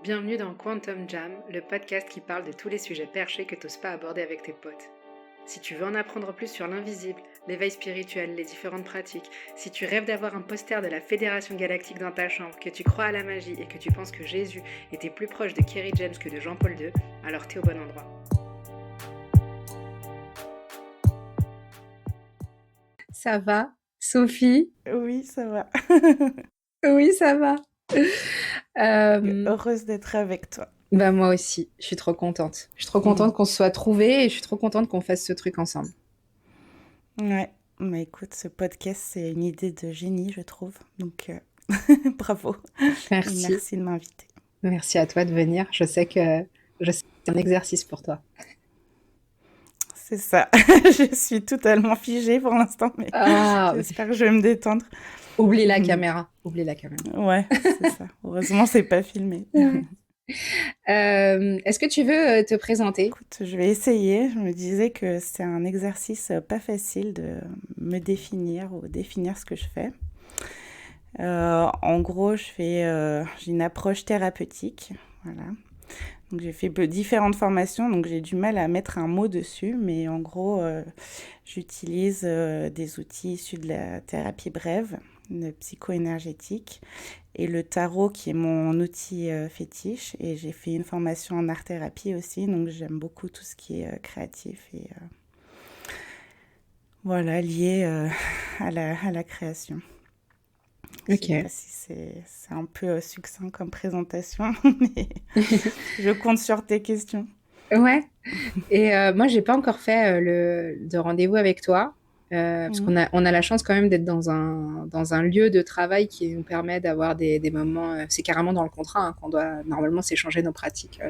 Bienvenue dans Quantum Jam, le podcast qui parle de tous les sujets perchés que t'oses pas aborder avec tes potes. Si tu veux en apprendre plus sur l'invisible, l'éveil spirituel, les différentes pratiques, si tu rêves d'avoir un poster de la Fédération Galactique dans ta chambre, que tu crois à la magie et que tu penses que Jésus était plus proche de Kerry James que de Jean-Paul II, alors t'es au bon endroit. Ça va, Sophie? Oui, ça va. Oui, ça va. Heureuse d'être avec toi. Bah moi aussi, je suis trop contente. Je suis trop contente qu'on se soit trouvés et je suis trop contente qu'on fasse ce truc ensemble. Ouais, mais écoute, ce podcast, c'est une idée de génie, je trouve. Donc, bravo. Et Merci. merci de m'inviter. Merci à toi de venir. Je sais que c'est un exercice pour toi. C'est ça. Je suis totalement figée pour l'instant, mais Ah, j'espère que je vais me détendre. oublie la caméra. Oublie la caméra. Ouais, c'est ça. Heureusement, c'est pas filmé. Est-ce que tu veux te présenter? Écoute, je vais essayer. Je me disais que c'est un exercice pas facile de me définir ou définir ce que je fais. En gros, j'ai une approche thérapeutique, voilà. Donc j'ai fait différentes formations, donc j'ai du mal à mettre un mot dessus, mais en gros, j'utilise des outils issus de la thérapie brève, de psycho-énergétique, et le tarot qui est mon outil fétiche. Et j'ai fait une formation en art-thérapie aussi, donc j'aime beaucoup tout ce qui est créatif et voilà, lié à la création. Je sais pas si c'est un peu succinct comme présentation, mais je compte sur tes questions. Ouais. Et moi, j'ai pas encore fait de rendez-vous avec toi. Parce qu'on a la chance quand même d'être dans un lieu de travail qui nous permet d'avoir des moments. C'est carrément dans le contrat hein, qu'on doit normalement s'échanger nos pratiques.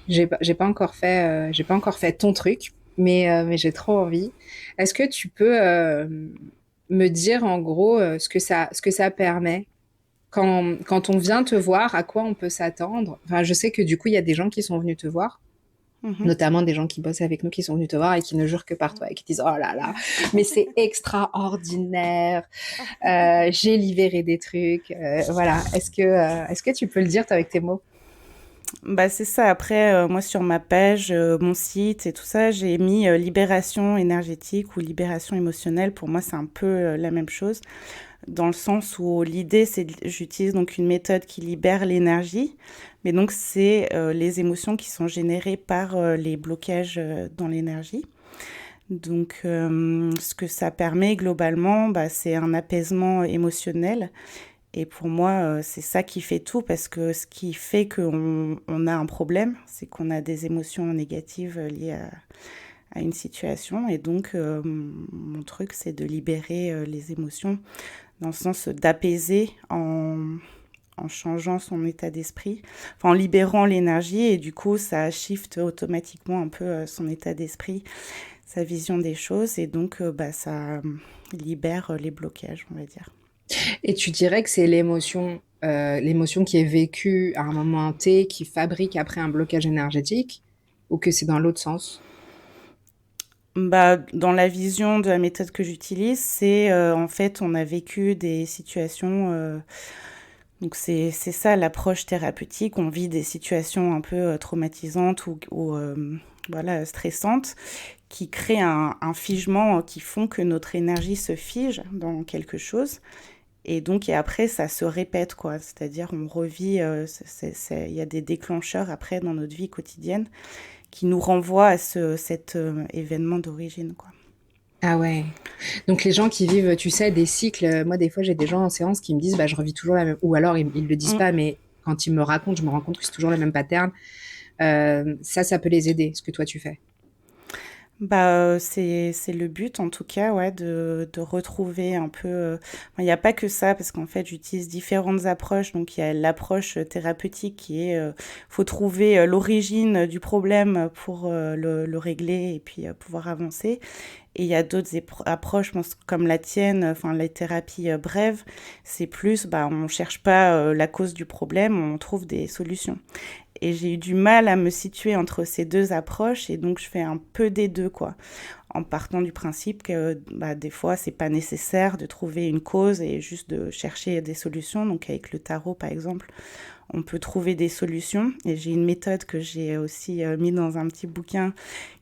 J'ai pas encore fait ton truc, mais j'ai trop envie. Est-ce que tu peux me dire en gros ce que ça permet quand on vient te voir, à quoi on peut s'attendre? Enfin, je sais que du coup, il y a des gens qui sont venus te voir, notamment des gens qui bossent avec nous qui sont venus te voir et qui ne jurent que par toi et qui disent oh là là, mais c'est extraordinaire, j'ai libéré des trucs, voilà. Est-ce que tu peux le dire toi, avec tes mots? Bah c'est ça. Après, moi sur ma page, mon site et tout ça, j'ai mis libération énergétique ou libération émotionnelle. Pour moi, c'est un peu la même chose, dans le sens où l'idée, j'utilise donc une méthode qui libère l'énergie, mais donc c'est les émotions qui sont générées par les blocages dans l'énergie. Donc, ce que ça permet globalement, bah, c'est un apaisement émotionnel. Et pour moi, c'est ça qui fait tout, parce que ce qui fait qu'on a un problème, c'est qu'on a des émotions négatives liées à une situation. Et donc, mon truc, c'est de libérer les émotions, dans le sens d'apaiser en changeant son état d'esprit, enfin en libérant l'énergie, et du coup, ça shift automatiquement un peu son état d'esprit, sa vision des choses, et donc bah, ça libère les blocages, on va dire. Et tu dirais que c'est l'émotion qui est vécue à un moment T qui fabrique après un blocage énergétique, ou que c'est dans l'autre sens? Bah, dans la vision de la méthode que j'utilise, c'est en fait, on a vécu des situations. Donc, c'est ça l'approche thérapeutique. On vit des situations un peu traumatisantes ou voilà, stressantes, qui créent un figement, qui font que notre énergie se fige dans quelque chose. Et donc, et après, ça se répète, quoi. C'est-à-dire, on revit, il y a des déclencheurs après dans notre vie quotidienne qui nous renvoient à cet événement d'origine, quoi. Ah ouais. Donc les gens qui vivent, tu sais, des cycles, moi des fois j'ai des gens en séance qui me disent bah je revis toujours la même, ou alors ils le disent Mm. pas, mais quand ils me racontent, je me rends compte que c'est toujours le même pattern. Ça peut les aider, ce que toi tu fais. Bah, c'est le but, en tout cas, ouais, de retrouver un peu. Il n'y a pas que ça, parce qu'en fait, j'utilise différentes approches. Donc, il y a l'approche thérapeutique qui est, faut trouver l'origine du problème pour le régler et puis pouvoir avancer. Et il y a d'autres approches, je pense, comme la tienne, enfin, les thérapies brèves, c'est plus, bah, on cherche pas la cause du problème, on trouve des solutions. Et j'ai eu du mal à me situer entre ces deux approches, et donc je fais un peu des deux, quoi. En partant du principe que bah, des fois, c'est pas nécessaire de trouver une cause et juste de chercher des solutions. Donc avec le tarot, par exemple, on peut trouver des solutions. Et j'ai une méthode que j'ai aussi mis dans un petit bouquin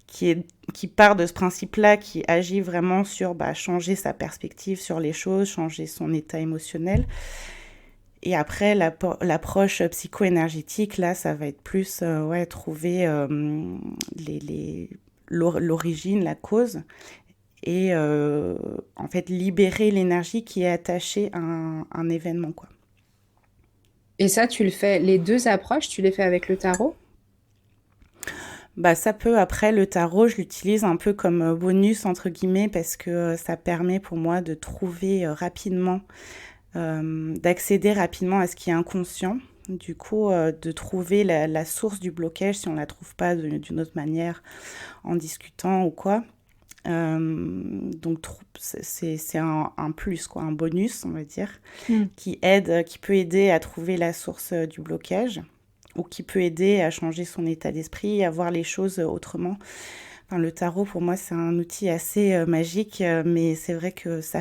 qui part de ce principe-là, qui agit vraiment sur changer sa perspective sur les choses, changer son état émotionnel. Et après, l'approche psycho-énergétique, là, ça va être plus trouver l'origine, la cause, et en fait libérer l'énergie qui est attachée à un événement, quoi. Et ça, tu le fais, les deux approches, tu les fais avec le tarot? Ça peut, après, le tarot, je l'utilise un peu comme bonus, entre guillemets, parce que ça permet pour moi de trouver rapidement, d'accéder rapidement à ce qui est inconscient. Du coup, de trouver la source du blocage si on ne la trouve pas d'une autre manière en discutant ou quoi. Donc, c'est un plus, quoi, un bonus, on va dire, qui peut aider à trouver la source du blocage, ou qui peut aider à changer son état d'esprit, à voir les choses autrement. Enfin, le tarot, pour moi, c'est un outil assez magique, mais c'est vrai que ça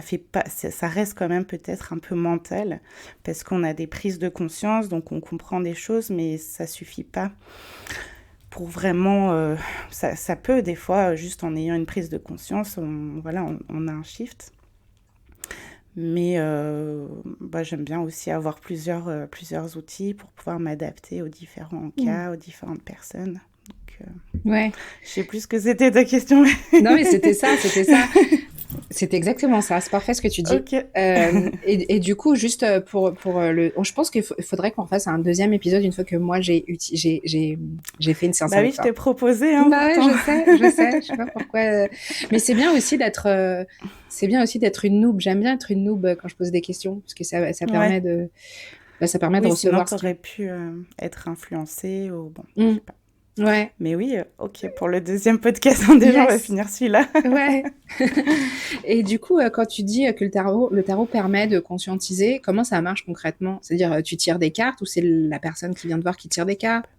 reste quand même peut-être un peu mental, parce qu'on a des prises de conscience, donc on comprend des choses, mais ça suffit pas pour vraiment... ça peut, des fois, juste en ayant une prise de conscience, on a un shift. Mais j'aime bien aussi avoir plusieurs outils pour pouvoir m'adapter aux différents cas, aux différentes personnes. Donc, Ouais. je sais plus ce que c'était ta question. Non, mais c'était ça. C'était exactement ça. C'est parfait ce que tu dis. Ok. Et du coup, juste pour je pense qu'il faudrait qu'on fasse un deuxième épisode une fois que moi j'ai fait une séance Bah oui, avec je toi. t'ai proposé, hein, Bah ouais, pourtant. je sais pas pourquoi. Mais c'est bien aussi d'être une noob. J'aime bien être une noob quand je pose des questions parce que ça Ouais. permet de Oui, sinon recevoir ce t'aurais pu être influencée ou bon, je Mm. sais pas. Ouais. Mais oui, ok, pour le deuxième podcast, déjà, on va Yes. finir celui-là. Ouais. Et du coup, quand tu dis que le tarot permet de conscientiser, comment ça marche concrètement? C'est-à-dire, tu tires des cartes ou c'est la personne qui vient te voir qui tire des cartes?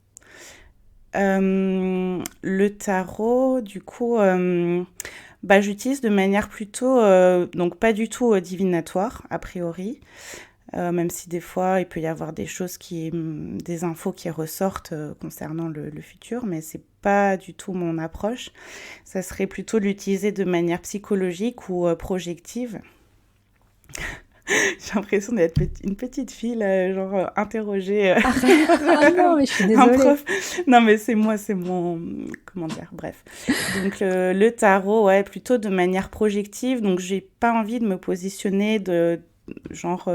Le tarot, du coup, j'utilise de manière plutôt, donc pas du tout divinatoire, a priori. Même si des fois, il peut y avoir des infos qui ressortent concernant le futur, mais c'est pas du tout mon approche. Ça serait plutôt de l'utiliser de manière psychologique ou projective. J'ai l'impression d'être une petite fille, là, genre interroger Ah non, mais je suis un désolée. prof. Non, mais c'est moi, c'est mon... Comment dire, bref. Donc, le tarot, ouais, plutôt de manière projective. Donc, j'ai pas envie de me positionner genre...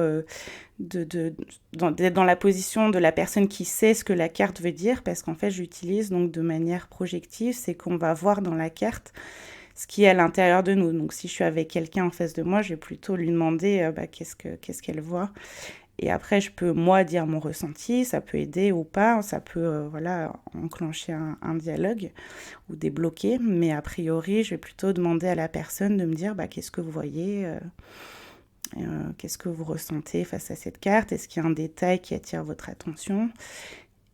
d'être dans la position de la personne qui sait ce que la carte veut dire, parce qu'en fait, j'utilise donc de manière projective, c'est qu'on va voir dans la carte ce qui est à l'intérieur de nous. Donc, si je suis avec quelqu'un en face de moi, je vais plutôt lui demander qu'est-ce qu'elle voit. Et après, je peux, moi, dire mon ressenti, ça peut aider ou pas, ça peut enclencher un dialogue ou débloquer. Mais a priori, je vais plutôt demander à la personne de me dire qu'est-ce que vous voyez, qu'est-ce que vous ressentez face à cette carte, est-ce qu'il y a un détail qui attire votre attention.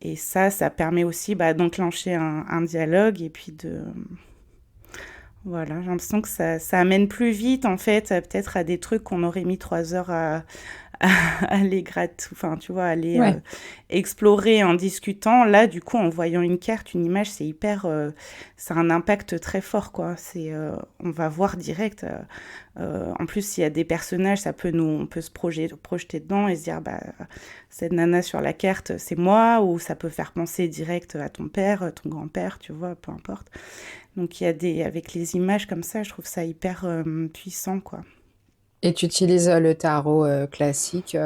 Et ça permet aussi d'enclencher un dialogue et puis de... Voilà, j'ai l'impression que ça amène plus vite, en fait, peut-être à des trucs qu'on aurait mis 3 heures à aller enfin, tu vois, aller Ouais. explorer en discutant. Là, du coup, en voyant une carte, une image, c'est hyper... ça a un impact très fort, quoi. On va voir direct. En plus, s'il y a des personnages, on peut se projeter dedans et se dire, cette nana sur la carte, c'est moi, ou ça peut faire penser direct à ton père, ton grand-père, tu vois, peu importe. Donc, avec les images comme ça, je trouve ça hyper puissant, quoi. Et tu utilises le tarot classique,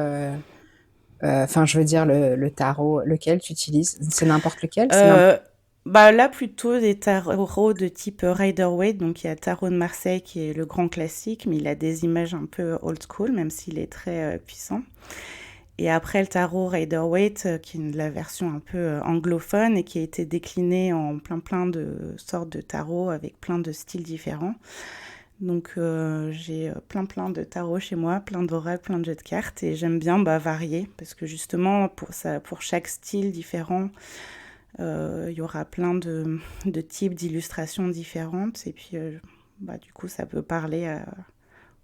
enfin, je veux dire le tarot, lequel tu utilises? C'est n'importe lequel? Là, plutôt des tarots de type Rider-Waite. Donc, il y a Tarot de Marseille qui est le grand classique, mais il a des images un peu old school, même s'il est très puissant. Et après, le tarot Rider-Waite, qui est la version un peu anglophone et qui a été décliné en plein de sortes de tarots avec plein de styles différents. Donc, j'ai plein de tarots chez moi, plein d'oracles, plein de jeux de cartes. Et j'aime bien varier, parce que justement, pour chaque style différent, il y aura plein de types d'illustrations différentes. Et puis, du coup, ça peut parler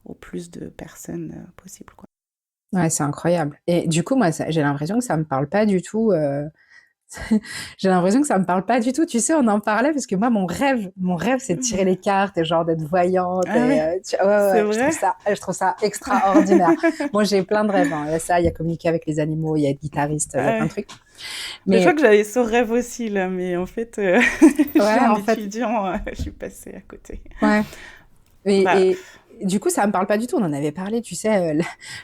au plus de personnes possible, quoi. Ouais, c'est incroyable. Et du coup, moi, j'ai l'impression que ça me parle pas du tout. J'ai l'impression que ça me parle pas du tout. Tu sais, on en parlait parce que moi, mon rêve, c'est de tirer les cartes et genre d'être voyante. Ah Et, oui, ouais, ouais, c'est ouais, vrai? je trouve ça extraordinaire. Moi, j'ai plein de rêves, hein. Il y a ça, il y a communiquer avec les animaux, il y a être guitariste, il y a Ah plein ouais. de trucs. Mais je crois Mais que j'avais ce rêve aussi, là, mais en fait, je suis ouais, en en fait, étudiant, je suis passée à côté. ouais. Bah, Et du coup, ça me parle pas du tout. On en avait parlé, tu sais,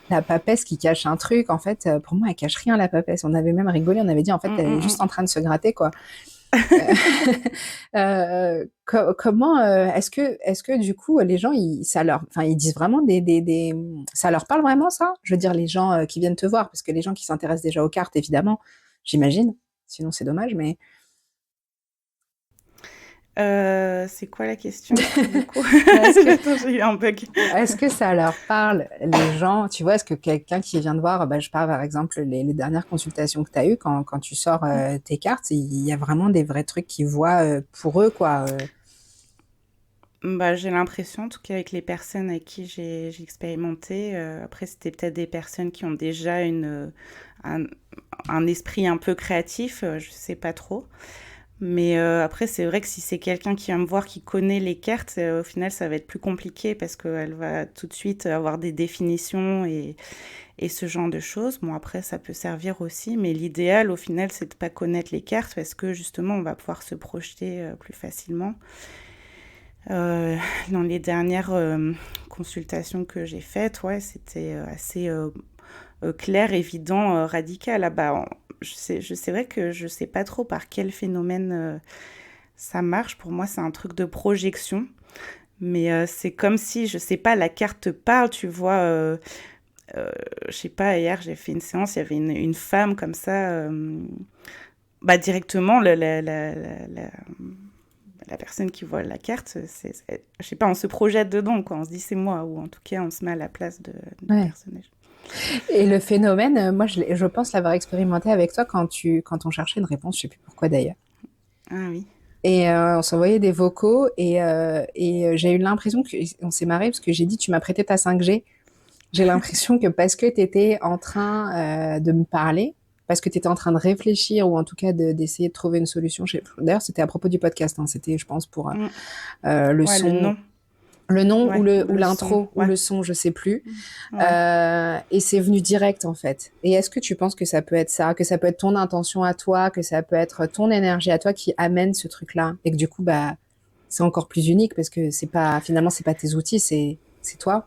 la papesse qui cache un truc. En fait, pour moi, elle cache rien, la papesse. On avait même rigolé. On avait dit, en fait, mm, elle est mm, juste mm. en train de se gratter, quoi. Euh, comment est-ce que du coup les gens enfin ils disent vraiment ça leur parle vraiment ça? Je veux dire les gens qui viennent te voir parce que les gens qui s'intéressent déjà aux cartes évidemment, j'imagine. Sinon c'est dommage mais C'est quoi la question, du coup? est-ce que Attends, j'ai eu un bug. est-ce que ça leur parle les gens? Tu vois, est-ce que quelqu'un qui vient te voir, bah, je parle par exemple les dernières consultations que tu as eues quand tu sors tes cartes, il y a vraiment des vrais trucs qu'ils voient pour eux quoi. Bah, j'ai l'impression, en tout cas avec les personnes avec qui j'ai expérimenté, après c'était peut-être des personnes qui ont déjà un, un esprit un peu créatif, je sais pas trop. Mais après, c'est vrai que si c'est quelqu'un qui va me voir, qui connaît les cartes, au final, ça va être plus compliqué parce qu'elle va tout de suite avoir des définitions et ce genre de choses. Bon, après, ça peut servir aussi, mais l'idéal, au final, c'est de pas connaître les cartes parce que justement, on va pouvoir se projeter plus facilement. Euh, dans les dernières consultations que j'ai faites, ouais, c'était assez clair, évident, radical. Ah bah, c'est vrai que je sais pas trop par quel phénomène ça marche. Pour moi, c'est un truc de projection. Mais c'est comme si, je sais pas, la carte te parle, tu vois. Je sais pas, hier, j'ai fait une séance, il y avait une femme comme ça. Bah, directement, la personne qui voit la carte, je sais pas, on se projette dedans, quoi. On se dit c'est moi, ou en tout cas, on se met à la place du Ouais. personnage. Et le phénomène, moi, je pense l'avoir expérimenté avec toi quand on cherchait une réponse, je sais plus pourquoi d'ailleurs. Ah oui. Et on s'envoyait des vocaux et j'ai eu l'impression on s'est marré parce que j'ai dit tu m'as prêté ta 5G. J'ai l'impression que parce que tu étais en train de me parler, parce que tu étais en train de réfléchir ou en tout cas d'essayer de trouver une solution. D'ailleurs, c'était à propos du podcast, hein, c'était, je pense, pour Mm. le Ouais, le son, nom. le nom Ouais, ou ou le son. l'intro ou Ouais. le son, je sais plus. Ouais. Et c'est venu direct en fait. Et est-ce que tu penses que ça peut être ça, que ça peut être ton intention à toi, que ça peut être ton énergie à toi qui amène ce truc-là, et que du coup bah c'est encore plus unique parce que c'est pas finalement c'est pas tes outils, c'est toi.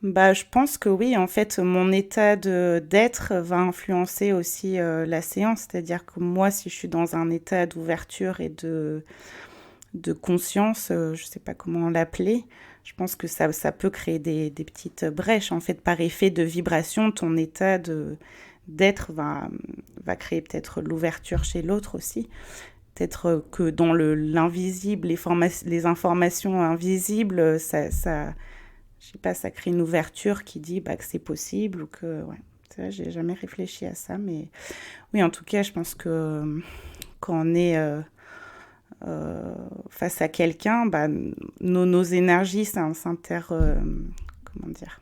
Bah, je pense que oui, en fait, mon état d'être va influencer aussi la séance. C'est-à-dire que moi, si je suis dans un état d'ouverture et de conscience, je sais pas comment l'appeler, je pense que ça peut créer des petites brèches. En fait, par effet de vibration, ton état d'être va créer peut-être l'ouverture chez l'autre aussi. Peut-être que dans l'invisible, les informations invisibles, je sais pas, ça crée une ouverture qui dit bah, que c'est possible ou que, ouais. C'est vrai, j'ai jamais réfléchi à ça, mais oui, en tout cas, je pense que quand on est face à quelqu'un, bah, nos énergies comment dire,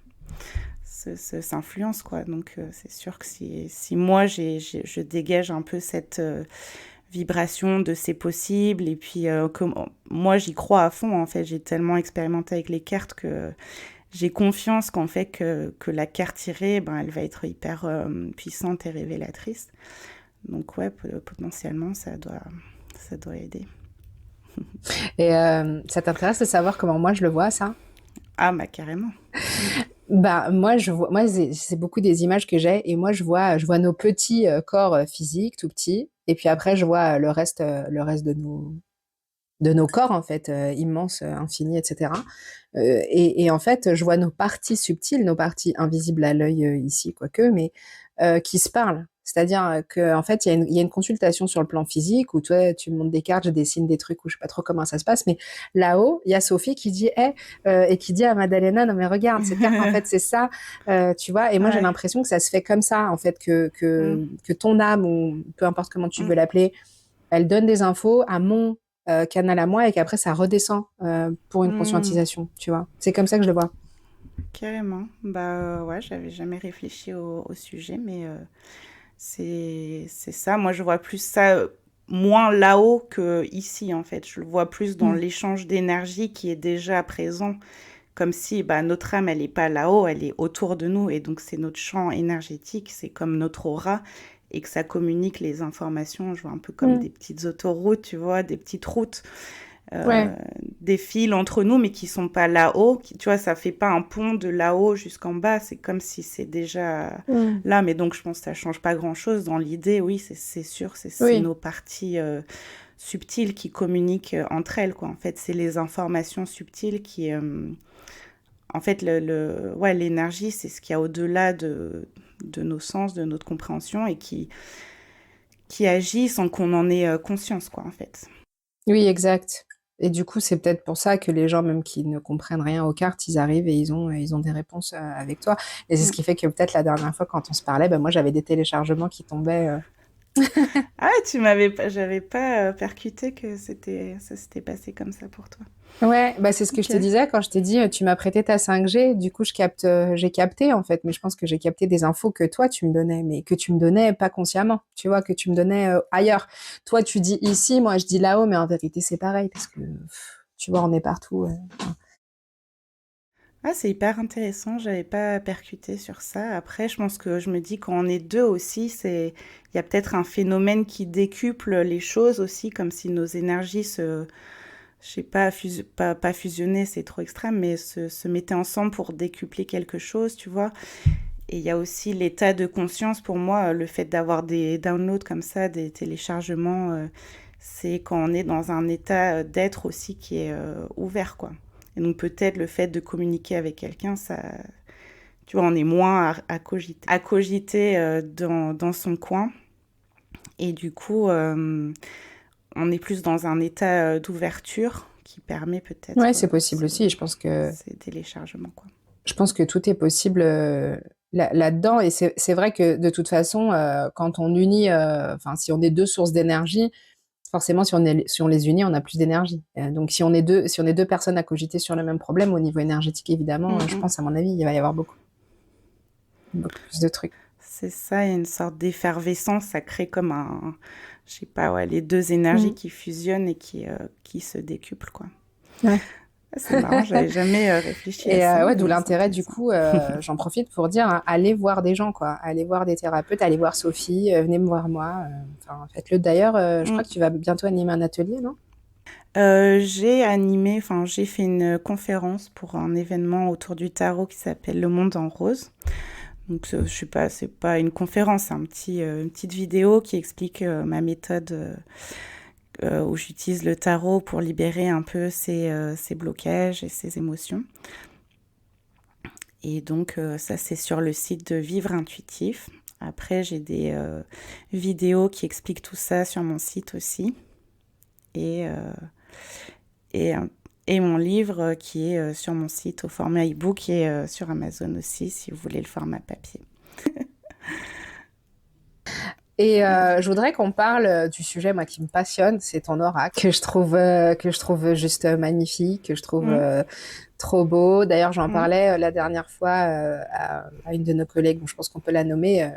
s'influencent, quoi. Donc, c'est sûr que si moi, je dégage un peu cette vibration de c'est possible, et puis moi, j'y crois à fond, en fait. J'ai tellement expérimenté avec les cartes que j'ai confiance qu'en fait, que la carte tirée, ben, elle va être hyper puissante et révélatrice. Donc, ouais, potentiellement, ça doit aider. Et ça t'intéresse de savoir comment moi je le vois ça? Ah, bah, carrément. Mm. Bah moi c'est beaucoup des images que j'ai et moi je vois nos petits corps physiques tout petits et puis après je vois le reste de nos corps en fait immenses, infinis, etc. Et en fait je vois nos parties subtiles, nos parties invisibles à l'œil ici quoique, mais qui se parlent. C'est-à-dire que en fait il y a une consultation sur le plan physique où toi tu me montres des cartes, je dessine des trucs où je sais pas trop comment ça se passe, mais là-haut il y a Sophie qui dit et qui dit à Madalena non mais regarde cette carte en fait c'est ça, tu vois. Et moi j'ai Ouais. l'impression que ça se fait comme ça en fait que Mm. que que ton âme ou peu importe comment tu Mm. veux l'appeler, elle donne des infos à mon canal à moi et qu'après ça redescend pour une Mm. conscientisation, tu vois. C'est comme ça que je le vois. Carrément. Bah ouais, j'avais jamais réfléchi au sujet, mais c'est ça. Moi, je vois plus ça moins là-haut que ici, en fait. Je le vois plus dans Mm. l'échange d'énergie qui est déjà présent, comme si bah, notre âme, elle n'est pas là-haut, elle est autour de nous, et donc c'est notre champ énergétique, c'est comme notre aura, et que ça communique les informations. Je vois un peu comme Mm. des petites autoroutes, tu vois, des petites routes, Ouais. des fils entre nous, mais qui sont pas là-haut. Tu vois, ça fait pas un pont de là-haut jusqu'en bas. C'est comme si c'est déjà Mm. là. Mais donc, je pense que ça change pas grand-chose dans l'idée. Oui, c'est sûr, c'est Oui. nos parties subtiles qui communiquent entre elles, quoi. En fait, c'est les informations subtiles qui, en fait, ouais, l'énergie, c'est ce qu'il y a au-delà de nos sens, de notre compréhension et qui agit sans qu'on en ait conscience, quoi, en fait. Oui, exact. Et du coup, c'est peut-être pour ça que les gens, même qui ne comprennent rien aux cartes, ils arrivent et ils ont des réponses avec toi. Et c'est ce Mm. qui fait que peut-être la dernière fois, quand on se parlait, ben moi, j'avais des téléchargements qui tombaient. Ah, tu m'avais pas, j'avais pas percuté que ça s'était passé comme ça pour toi. Ouais, bah c'est ce que je te Ok. disais quand je t'ai dit tu m'as prêté ta 5G, du coup j'ai capté en fait, mais je pense que j'ai capté des infos que toi tu me donnais, mais que tu me donnais pas consciemment, tu vois, que tu me donnais ailleurs. Toi tu dis ici, moi je dis là-haut, mais en vérité c'est pareil parce que tu vois on est partout. Ah, c'est hyper intéressant, j'avais pas percuté sur ça. Après, je pense que je me dis quand on est deux aussi, il y a peut-être un phénomène qui décuple les choses aussi, comme si nos énergies je sais pas, pas fusionner, c'est trop extrême, mais se mettaient ensemble pour décupler quelque chose, tu vois. Et il y a aussi l'état de conscience pour moi, le fait d'avoir des downloads comme ça, des téléchargements, c'est quand on est dans un état d'être aussi qui est ouvert, quoi. Et donc peut-être le fait de communiquer avec quelqu'un, ça, tu vois, on est moins à cogiter dans son coin. Et du coup, on est plus dans un état d'ouverture qui permet Ouais, peut-être c'est possible aussi. ces téléchargements, quoi. Je pense que tout est possible là-dedans. Et c'est vrai que de toute façon, quand on unit, enfin, si on est deux sources d'énergie, forcément, si on les unit, on a plus d'énergie. Donc, si on est deux personnes à cogiter sur le même problème, au niveau énergétique, évidemment, Mm, je mm. pense, à mon avis, il va y avoir beaucoup plus de trucs. C'est ça, il y a une sorte d'effervescence, ça crée comme je sais pas, ouais, les deux énergies Mm. qui fusionnent et qui se décuplent, quoi. Ouais. Ah, c'est marrant, j'avais jamais réfléchi à Et ça, ouais, d'où mais c'est l'intérêt, du intéressant. coup, j'en profite pour dire, hein, allez voir des gens, quoi. Allez voir des thérapeutes, allez voir Sophie, venez me voir moi. Enfin, faites-le. D'ailleurs, je crois Mm. que tu vas bientôt animer un atelier, non? J'ai fait une conférence pour un événement autour du tarot qui s'appelle Le Monde en Rose. Donc, je sais pas, c'est pas une conférence, c'est une petite vidéo qui explique ma méthode où j'utilise le tarot pour libérer un peu ces blocages et ces émotions. Et donc, ça, c'est sur le site de Vivre Intuitif. Après, j'ai des vidéos qui expliquent tout ça sur mon site aussi. Et, euh, et, euh, et mon livre qui est sur mon site au format e-book et sur Amazon aussi, si vous voulez le format papier. Et je voudrais qu'on parle du sujet, moi, qui me passionne, c'est ton oracle, que je trouve juste magnifique, que je trouve Mm, trop beau. D'ailleurs, j'en mm, parlais la dernière fois à une de nos collègues, bon, je pense qu'on peut la nommer,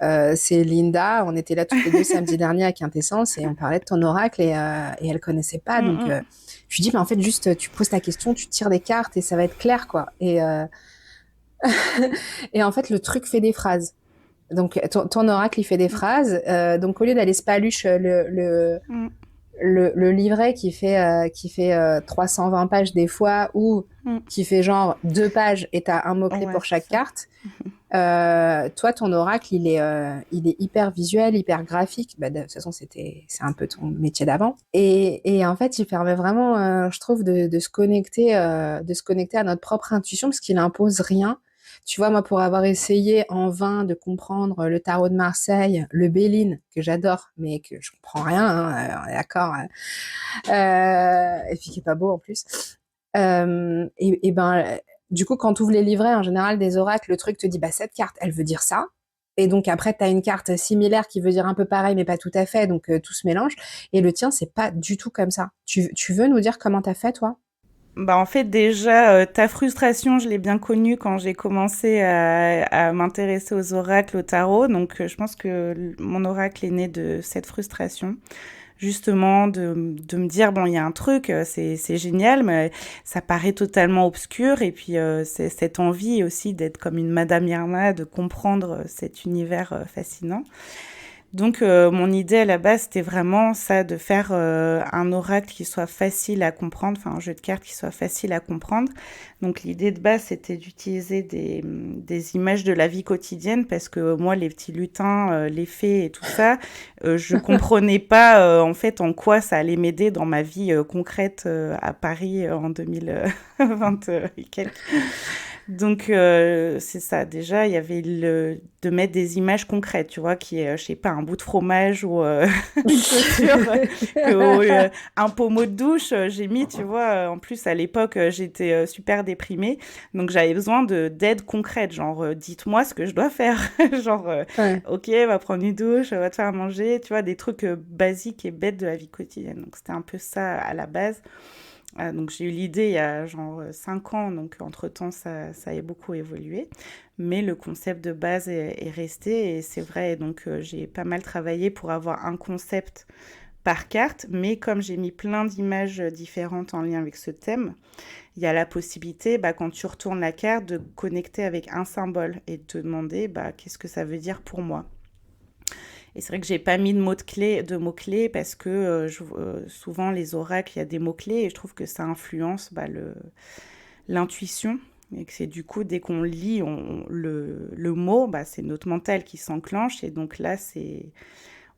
c'est Linda. On était là toutes les deux samedi dernier à Quintessence et on parlait de ton oracle et elle connaissait pas. mm, Donc, mm. je lui dis, mais en fait, juste, tu poses ta question, tu tires des cartes et ça va être clair, quoi. Et en fait, le truc fait des phrases. Donc, ton oracle, il fait des phrases. Donc, au lieu d'aller spaluche Mm, le livret qui fait 320 pages des fois ou mm. qui fait genre 2 pages et tu as un mot-clé Ouais, pour c'est chaque ça. carte, toi, ton oracle, il est hyper visuel, hyper graphique. Bah, de toute façon, c'est un peu ton métier d'avant. Et en fait, il permet vraiment, je trouve, de se connecter à notre propre intuition parce qu'il impose rien. Tu vois, moi, pour avoir essayé en vain de comprendre le tarot de Marseille, le Béline, que j'adore, mais que je comprends rien, hein, on est d'accord, hein, et puis qui est pas beau en plus. Et ben, du coup, quand tu ouvres les livrets, en général, des oracles, le truc te dit, bah, cette carte, elle veut dire ça. Et donc, après, tu as une carte similaire qui veut dire un peu pareil, mais pas tout à fait. Donc, tout se mélange. Et le tien, c'est pas du tout comme ça. Tu veux nous dire comment t'as fait, toi? Bah, en fait, déjà, ta frustration, je l'ai bien connue quand j'ai commencé à m'intéresser aux oracles, au tarot. Donc, je pense que mon oracle est né de cette frustration. Justement, de me dire, bon, il y a un truc, c'est génial, mais ça paraît totalement obscur. Et puis, c'est cette envie aussi d'être comme une Madame Irma, de comprendre cet univers fascinant. Donc, mon idée à la base, c'était vraiment ça, de faire un oracle qui soit facile à comprendre, enfin un jeu de cartes qui soit facile à comprendre. Donc, l'idée de base, c'était d'utiliser des images de la vie quotidienne parce que moi, les petits lutins, les fées et tout ça, je comprenais pas en fait en quoi ça allait m'aider dans ma vie concrète à Paris en 2020 et quelques. Donc, c'est ça. Déjà, il y avait de mettre des images concrètes, tu vois, qui est, je sais pas, un bout de fromage ou une chaussure, un pommeau de douche. J'ai mis, tu vois, en plus, à l'époque, j'étais super déprimée. Donc, j'avais besoin d'aide concrète. Genre, dites-moi ce que je dois faire. Genre, Ouais. ok, va prendre une douche, va te faire à manger. Tu vois, des trucs basiques et bêtes de la vie quotidienne. Donc, c'était un peu ça à la base. Donc j'ai eu l'idée il y a genre 5 ans, donc entre-temps ça a beaucoup évolué. Mais le concept de base est resté et c'est vrai, donc j'ai pas mal travaillé pour avoir un concept par carte, mais comme j'ai mis plein d'images différentes en lien avec ce thème, il y a la possibilité, bah, quand tu retournes la carte, de connecter avec un symbole et de te demander bah, qu'est-ce que ça veut dire pour moi. Et c'est vrai que j'ai pas mis de mots-clés parce que souvent les oracles, il y a des mots-clés et je trouve que ça influence bah, l'intuition. Et que c'est du coup, dès qu'on lit le mot, bah, c'est notre mental qui s'enclenche. Et donc là,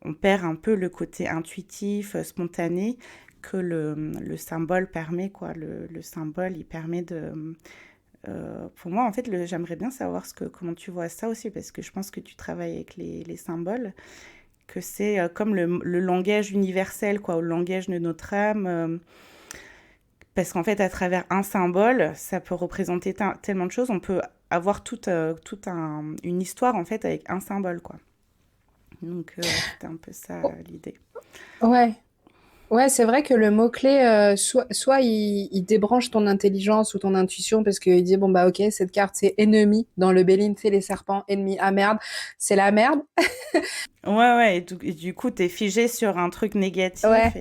on perd un peu le côté intuitif, spontané que le symbole permet. Quoi. Le symbole, il permet de... pour moi, en fait, j'aimerais bien savoir comment tu vois ça aussi, parce que je pense que tu travailles avec les symboles, que c'est comme le langage universel, quoi, ou le langage de notre âme. Parce qu'en fait, à travers un symbole, ça peut représenter tellement de choses. On peut avoir une histoire, en fait, avec un symbole, quoi. Donc, c'était un peu ça, Oh, l'idée. ouais. Ouais, c'est vrai que le mot-clé, soit il débranche ton intelligence ou ton intuition parce qu'il dit, bon, bah, ok, cette carte, c'est ennemi. Dans le Béline, c'est les serpents, ennemi. Ah merde, c'est la merde. Ouais, ouais, et du coup, t'es figé sur un truc négatif Ouais.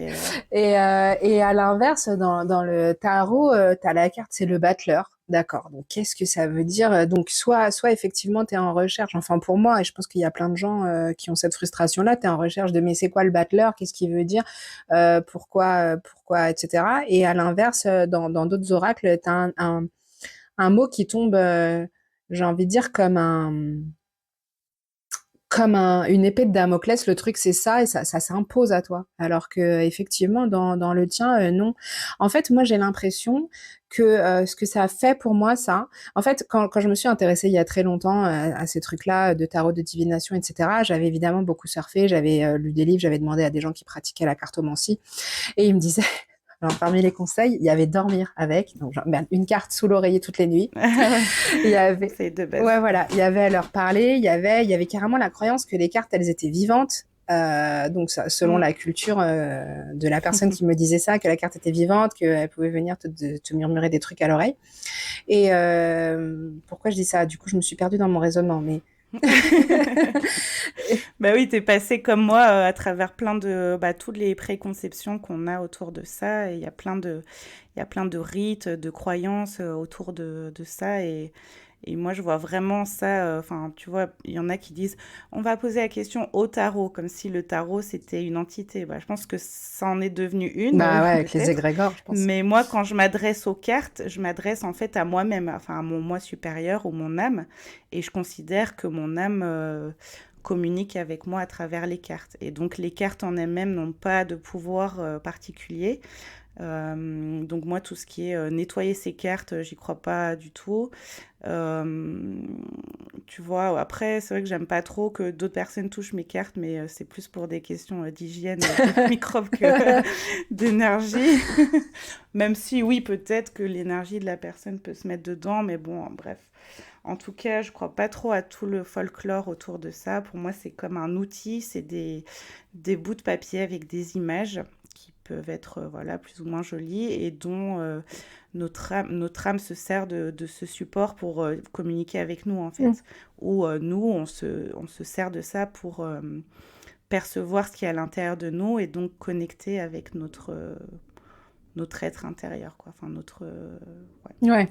et... Et à l'inverse, dans le tarot, t'as la carte, c'est le battleur. D'accord. Donc, qu'est-ce que ça veut dire? Donc, soit effectivement, tu es en recherche. Enfin, pour moi, et je pense qu'il y a plein de gens qui ont cette frustration-là, tu es en recherche de mais c'est quoi le battleur? Qu'est-ce qu'il veut dire? Pourquoi, etc. Et à l'inverse, dans d'autres oracles, tu as un mot qui tombe, j'ai envie de dire, une épée de Damoclès, le truc c'est ça et ça s'impose à toi. Alors que effectivement dans le tien, non. En fait, moi j'ai l'impression que ce que ça a fait pour moi, ça. En fait, quand je me suis intéressée il y a très longtemps à ces trucs-là de tarot, de divination, etc. J'avais évidemment beaucoup surfé, j'avais lu des livres, j'avais demandé à des gens qui pratiquaient la cartomancie et ils me disaient. Alors, parmi les conseils, il y avait dormir avec, donc genre, une carte sous l'oreiller toutes les nuits. ouais, Il y avait, c'est de base. ouais, voilà, il y avait à leur parler, il y avait carrément la croyance que les cartes, elles étaient vivantes. Donc, ça, selon Mm. la culture de la personne qui me disait ça, que la carte était vivante, qu'elle pouvait venir te murmurer des trucs à l'oreille. Et pourquoi je dis ça? Du coup, je me suis perdue dans mon raisonnement, mais Bah oui, t'es passé comme moi à travers plein de bah, toutes les préconceptions qu'on a autour de ça. Et il y a plein de rites, de croyances autour de ça. Et moi, je vois vraiment ça. Enfin, tu vois, il y en a qui disent, on va poser la question au tarot, comme si le tarot c'était une entité. Bah, je pense que ça en est devenu une, bah ouais, avec les peut-être. égrégores, je pense. Mais moi, quand je m'adresse aux cartes, je m'adresse en fait à moi-même, enfin à mon moi supérieur ou mon âme. Et je considère que mon âme communique avec moi à travers les cartes. Et donc les cartes en elles-mêmes n'ont pas de pouvoir particulier. Donc moi, tout ce qui est nettoyer ces cartes, j'y crois pas du tout. Euh, Tu vois, après, c'est vrai que j'aime pas trop que d'autres personnes touchent mes cartes, mais c'est plus pour des questions d'hygiène de microbes que d'énergie. Même si, oui, peut-être que l'énergie de la personne peut se mettre dedans, mais bon, bref. En tout cas, je crois pas trop à tout le folklore autour de ça. Pour moi, c'est comme un outil, c'est des bouts de papier avec des images peuvent être voilà, plus ou moins jolies et dont notre âme se sert de ce support pour communiquer avec nous, en Mm. fait. Ou nous, on se sert de ça pour percevoir ce qui est à l'intérieur de nous et donc connecter avec notre être intérieur, quoi. Enfin, ouais. Ouais.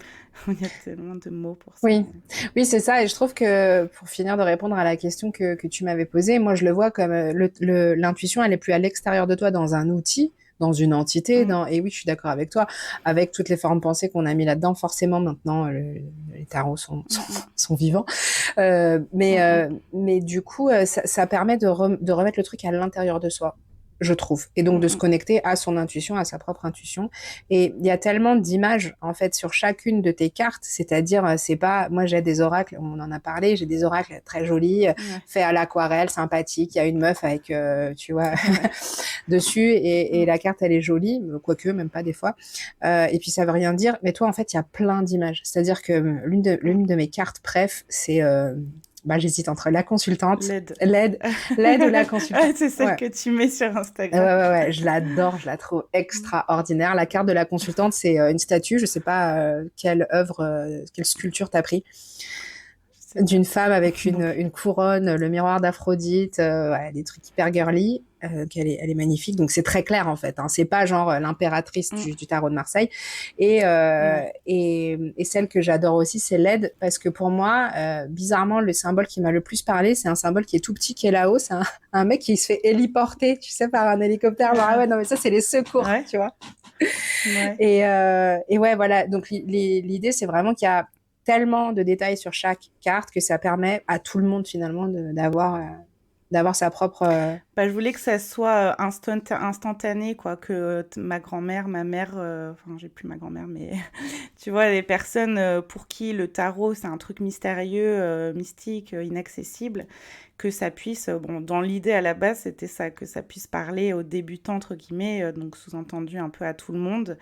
Il y a tellement de mots pour ça. Oui, Mais... oui, c'est ça. Et je trouve que pour finir de répondre à la question que tu m'avais posée, moi, je le vois comme l'intuition, elle est plus à l'extérieur de toi dans un outil, dans une entité. Mm, Et oui, je suis d'accord avec toi. Avec toutes les formes pensées qu'on a mis là-dedans, forcément, maintenant, les tarots mm, sont vivants. mm, mm. Mais du coup, ça permet de remettre le truc à l'intérieur de soi, je trouve. Et donc Mm, de se mm. connecter à son intuition, à sa propre intuition. Et il y a tellement d'images, en fait, sur chacune de tes cartes. C'est-à-dire, c'est pas, moi, j'ai des oracles, on en a parlé, j'ai des oracles très jolis, Ouais, faits à l'aquarelle, sympathiques. Il y a une meuf avec, tu vois, ouais. dessus, et Mm. la carte, elle est jolie, quoique, même pas des fois. Et puis, ça veut rien dire. Mais toi, en fait, il y a plein d'images. C'est-à-dire que Mm. l'une de mes cartes préf, c'est, bah, j'hésite entre la consultante, L'aide. l'aide ou la consultante. Ah, c'est celle Ouais. que tu mets sur Ouais, Instagram. ouais, ouais, je l'adore, je la trouve Mm. extraordinaire. La carte de la consultante, c'est une statue, je sais pas quelle œuvre, quelle sculpture t'as pris, Je sais pas d'une femme avec non plus. une couronne, le miroir d'Aphrodite, ouais, des trucs hyper girly, elle est magnifique. Donc c'est très clair en fait, hein. C'est pas genre l'impératrice Mm. du tarot de Marseille. Ouais. Et celle que j'adore aussi, c'est l'aide, parce que pour moi, bizarrement, le symbole qui m'a le plus parlé, c'est un symbole qui est tout petit, qui est là-haut. C'est un mec qui se fait héliporter, tu sais, par un hélicoptère. Genre, ah ouais, non mais ça c'est les secours, Ouais. tu vois. Ouais. Et ouais, voilà. Donc l'idée, c'est vraiment qu'il y a tellement de détails sur chaque carte que ça permet à tout le monde finalement d'avoir sa propre. Bah, je voulais que ça soit instantané, quoi, que ma grand-mère, ma mère, enfin, j'ai plus ma grand-mère, mais tu vois, les personnes pour qui le tarot, c'est un truc mystérieux, mystique, inaccessible, que ça puisse, bon, dans l'idée à la base, c'était ça, que ça puisse parler aux débutants, entre guillemets, donc sous-entendu un peu à tout le monde,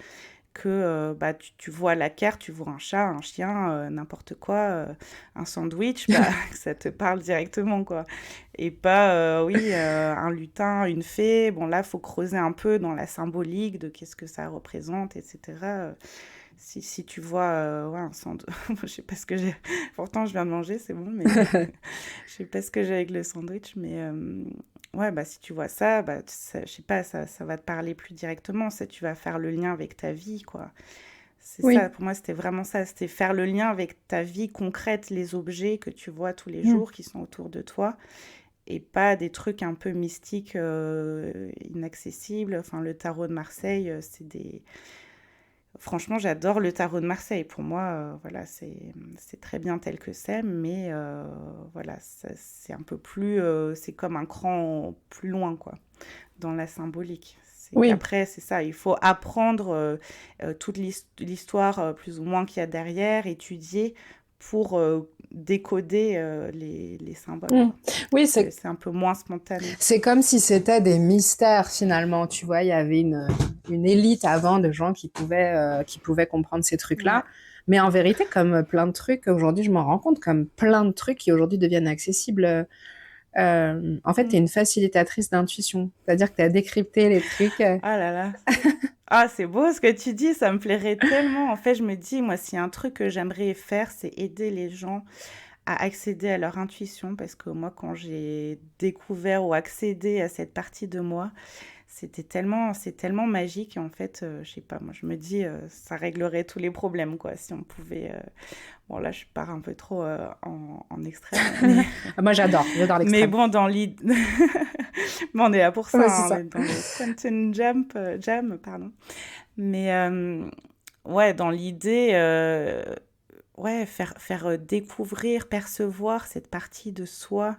que bah, tu vois la carte, tu vois un chat, un chien, n'importe quoi, un sandwich, bah, que ça te parle directement, quoi. Et pas, oui, un lutin, une fée. Bon, là, il faut creuser un peu dans la symbolique de qu'est-ce que ça représente, etc. Si tu vois ouais, un sandwich, je sais pas ce que j'ai. Pourtant, je viens de manger, c'est bon, mais je sais pas ce que j'ai avec le sandwich. Mais ouais, bah, si tu vois ça, bah, je sais pas, ça va te parler plus directement. Ça, tu vas faire le lien avec ta vie, quoi. C'est ça, Oui. pour moi, c'était vraiment ça. C'était faire le lien avec ta vie concrète, les objets que tu vois tous les Mm. jours qui sont autour de toi et pas des trucs un peu mystiques, inaccessibles. Enfin, le tarot de Marseille, c'est des... Franchement, j'adore le tarot de Marseille. Pour moi, voilà, c'est très bien tel que c'est, mais voilà, c'est un peu plus... c'est comme un cran plus loin, quoi, dans la symbolique. C'est Oui. qu'après, c'est ça, il faut apprendre toute l'histoire plus ou moins qu'il y a derrière, étudier pour décoder les symboles, Mm. quoi. Oui, C'est un peu moins spontané. c'est comme si c'était des mystères finalement. Tu vois, il y avait une élite avant de gens qui pouvaient comprendre ces trucs-là. Ouais. Mais en vérité, comme plein de trucs, aujourd'hui, je m'en rends compte, comme plein de trucs qui aujourd'hui deviennent accessibles. En fait, tu es Mm. une facilitatrice d'intuition. C'est-à-dire que tu as décrypté les trucs. Ah là là. Ah, c'est beau ce que tu dis, ça me plairait tellement. En fait, je me dis, moi, s'il y a un truc que j'aimerais faire, c'est aider les gens à accéder à leur intuition, parce que moi, quand j'ai découvert ou accédé à cette partie de moi, c'est tellement magique. Et en fait, je sais pas, moi, je me dis, ça réglerait tous les problèmes, quoi, si on pouvait... Bon, là, je pars un peu trop en extrême, mais... Moi, j'adore Mais l'extrême. bon, dans l'idée... bon, on est là pour ça, Ouais, c'est hein, on ça. est dans le Quantum Jam, pardon. Mais ouais, dans l'idée, ouais, faire découvrir, percevoir cette partie de soi